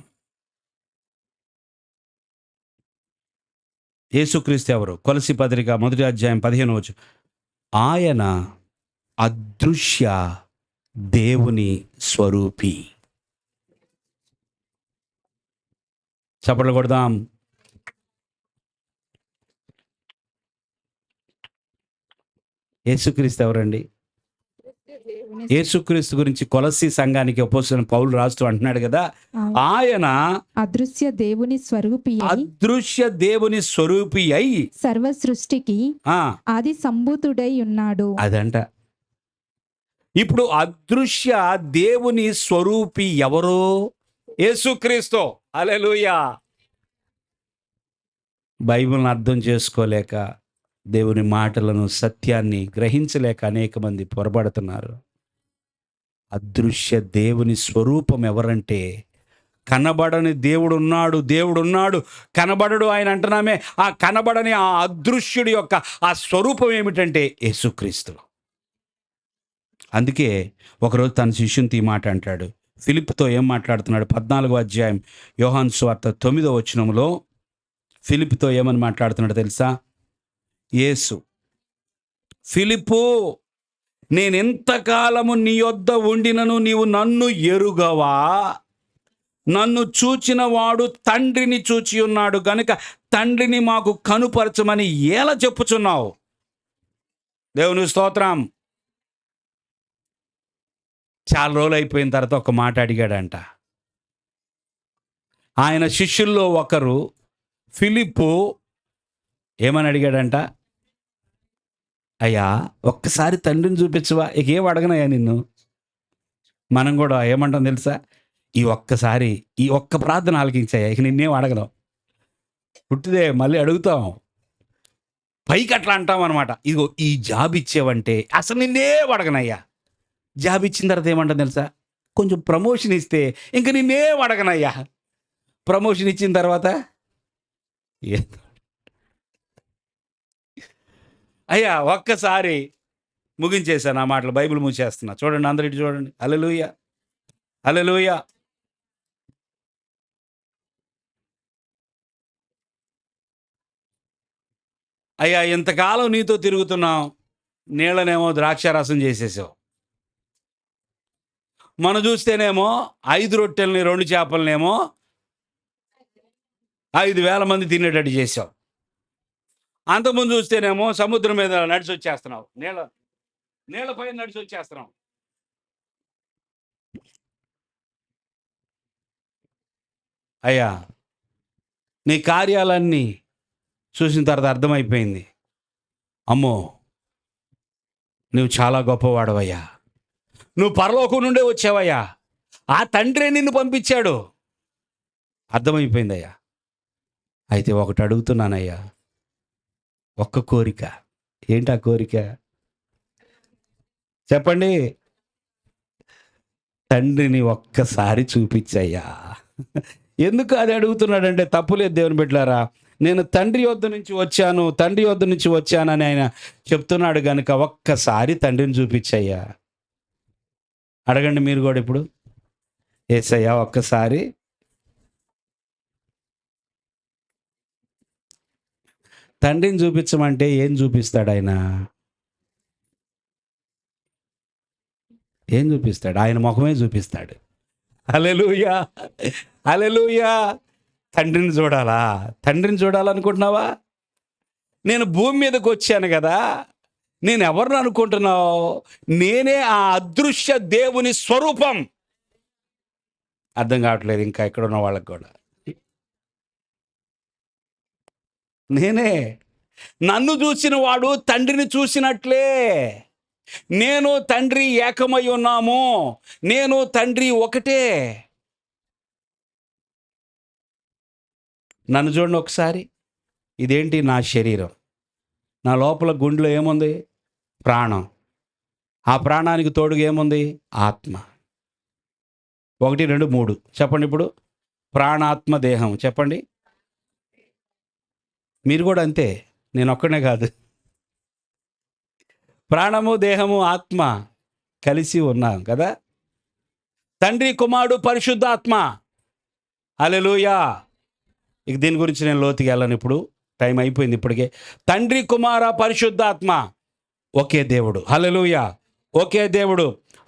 యేసుక్రీస్తు ఎవరు? కొలసి పత్రిక 1వ అధ్యాయం 15వ వచనం, ఆయన అదృశ్య దేవుని స్వరూపి. చప్పట్లు కొడదాం. యేసుక్రీస్తు ఎవరండి? యేసుక్రీస్తు గురించి కొలస్సీ సంఘానికి అపోస్తలుడైన పౌలు రాస్తూ అంటున్నాడు కదా, ఆయన అదృశ్య దేవుని స్వరూపి అయి సర్వ సృష్టికి ఆది సంభూతుడై ఉన్నాడు. అదంట. ఇప్పుడు అదృశ్య దేవుని స్వరూపి ఎవరు? యేసుక్రీస్తు. హల్లెలూయా. బైబిల్ని అర్థం చేసుకోలేక, దేవుని మాటలను, సత్యాన్ని గ్రహించలేక అనేక మంది పొరపడుతున్నారు. అదృశ్య దేవుని స్వరూపం ఎవరంటే, కనబడని దేవుడున్నాడు, కనబడడు ఆయన అంటున్నామే. ఆ కనబడని ఆ అదృశ్యుడి యొక్క ఆ స్వరూపం ఏమిటంటే యేసుక్రీస్తు. అందుకే ఒకరోజు తన శిష్యునితో ఈ మాట అంటాడు. ఫిలిప్పుతో ఏం మాట్లాడుతున్నాడు? 14వ అధ్యాయం యోహాను సువార్త 9వ వచనంలో ఫిలిప్పుతో ఏమని మాట్లాడుతున్నాడు తెలుసా? యేసు, ఫిలిప్పు, నేనెంతకాలము నీ యొద్ద ఉండినను నీవు నన్ను ఎరుగవా? నన్ను చూచిన వాడు తండ్రిని చూచి ఉన్నాడు గనుక తండ్రిని మాకు కనుపరచమని ఎలా చెప్పుచున్నావు? దేవుని స్తోత్రం. చాలా రోజులు అయిపోయిన తర్వాత ఒక మాట అడిగాడంట. ఆయన శిష్యుల్లో ఒకరు ఫిలిప్పు ఏమని అడిగాడంట? అయ్యా, ఒక్కసారి తండ్రిని చూపించవా? ఇక ఏం అడగనయ్యా నిన్ను. మనం కూడా ఏమంటాం తెలుసా? ఈ ఒక్క ప్రార్థన ఆలకించాయా, ఇక నిన్నేం అడగదాం, పుట్టిదే మళ్ళీ అడుగుతాం, పైకి అట్లా అంటాం అనమాట. ఇదిగో ఈ జాబ్ ఇచ్చేవంటే అసలు నిన్నే అడగనయ్యా. జాబ్ ఇచ్చిన తర్వాత ఏమంటాం తెలుసా, కొంచెం ప్రమోషన్ ఇస్తే ఇంక నిన్నే అడగనయ్యా. ప్రమోషన్ ఇచ్చిన తర్వాత అయ్యా ఒక్కసారి ముగించేశాను ఆ మాటలు, బైబిల్ మూసేస్తున్నా. చూడండి, అందరి ఇటు చూడండి. హల్లెలూయా, హల్లెలూయా. అయ్యా ఇంతకాలం నీతో తిరుగుతున్నాం, నీళ్ళనేమో ద్రాక్షారసం చేసేసావు. మనం చూస్తేనేమో 5 రొట్టెల్ని 2 చేపలనేమో 5,000 మంది తినేటట్టు చేసావు. అంతకుముందు చూస్తేనేమో సముద్రం మీద నడిచి వచ్చేస్తున్నావు, నీళ్ళ పైన నడిచి వచ్చేస్తున్నావు. అయ్యా నీ కార్యాలన్నీ చూసిన తర్వాత అర్థమైపోయింది, అమ్మో నువ్వు చాలా గొప్పవాడవయ్యా, నువ్వు పరలోకం నుండే వచ్చావయ్యా, ఆ తండ్రే నిన్ను పంపించాడు. అర్థమైపోయిందయ్యా. అయితే ఒకటి అడుగుతున్నానయ్యా, ఒక్క కోరిక. ఏంటి ఆ కోరిక చెప్పండి? తండ్రిని ఒక్కసారి చూపించయ్యా. ఎందుకు అది అడుగుతున్నాడంటే, తప్పులేదు దేవుని బిడ్డలారా, నేను తండ్రి వద్ద నుంచి వచ్చానని ఆయన చెప్తున్నాడు కనుక ఒక్కసారి తండ్రిని చూపించయ్యా. అడగండి మీరు కూడా ఇప్పుడు, యేసయ్యా ఒక్కసారి తండ్రిని చూపించమంటే ఏం చూపిస్తాడు ఆయన? ఏం చూపిస్తాడు? ఆయన ముఖమే చూపిస్తాడు. హల్లెలూయా, హల్లెలూయా. తండ్రిని చూడాలనుకుంటున్నావా? నేను భూమి మీదకి వచ్చాను కదా, నేను ఎవరిని అనుకుంటున్నావు? నేనే ఆ అదృశ్య దేవుని స్వరూపం. అర్థం కావట్లేదు ఇంకా ఇక్కడ ఉన్న వాళ్ళకి కూడా. నేనే, నన్ను చూసిన వాడు తండ్రిని చూసినట్లే. నేను తండ్రి ఏకమై ఉన్నాము, నేను తండ్రి ఒకటే. నన్ను చూడండి ఒకసారి. ఇదేంటి? నా శరీరం, నా లోపల గుండెలో ఏముంది? ప్రాణం. ఆ ప్రాణానికి తోడుగా ఏముంది? ఆత్మ. 1, 2, 3 చెప్పండి ఇప్పుడు. ప్రాణాత్మ దేహం చెప్పండి. మీరు కూడా అంతే, నేను ఒక్కనే కాదు. ప్రాణము, దేహము, ఆత్మ కలిసి ఉన్నాం కదా. తండ్రి, కుమారుడు, పరిశుద్ధాత్మ. హల్లెలూయా. ఇక దీని గురించి నేను లోతుకి వెళ్ళను ఇప్పుడు, టైం అయిపోయింది ఇప్పటికే. తండ్రి, కుమార, పరిశుద్ధాత్మ ఒకే దేవుడు. హల్లెలూయా. ఒకే దేవుడు.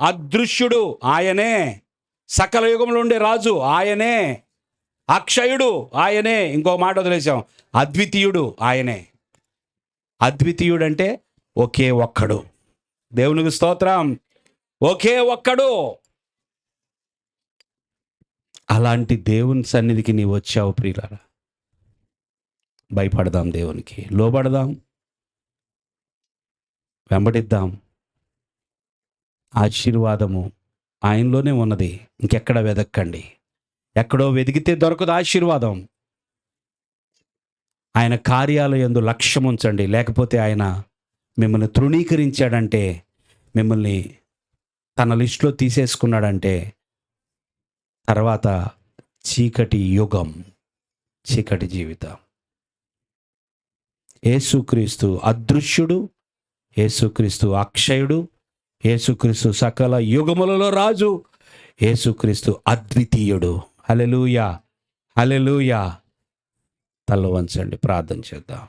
అదృశ్యుడు ఆయనే, సకల యుగంలో ఉండే రాజు ఆయనే, అక్షయుడు ఆయనే. ఇంకో మాట వదిలేసాం, అద్వితీయుడు ఆయనే. అద్వితీయుడు అంటే ఒకే ఒక్కడు. దేవునికి స్తోత్రం. ఒకే ఒక్కడు. అలాంటి దేవుని సన్నిధికి నీవు వచ్చావు ప్రియులారా. భయపడదాం, దేవునికి లోబడదాం, వెంబడిద్దాం. ఆశీర్వాదము ఆయనలోనే ఉన్నది, ఇంకెక్కడ వెదక్కండి. ఎక్కడో వెతికితే దొరకదు ఆశీర్వాదం. ఆయన కార్యాలు యందు లక్ష్యం ఉంచండి. లేకపోతే ఆయన మిమ్మల్ని తృణీకరించాడంటే, మిమ్మల్ని తన లిస్టులో తీసేసుకున్నాడంటే తర్వాత చీకటి యుగం, చీకటి జీవితం. యేసుక్రీస్తు అదృశ్యుడు, యేసుక్రీస్తు అక్షయుడు, యేసుక్రీస్తు సకల యుగములలో రాజు, యేసుక్రీస్తు అద్వితీయుడు. హల్లెలూయా, హల్లెలూయా. తల వంచండి, ప్రార్థన చేద్దాం.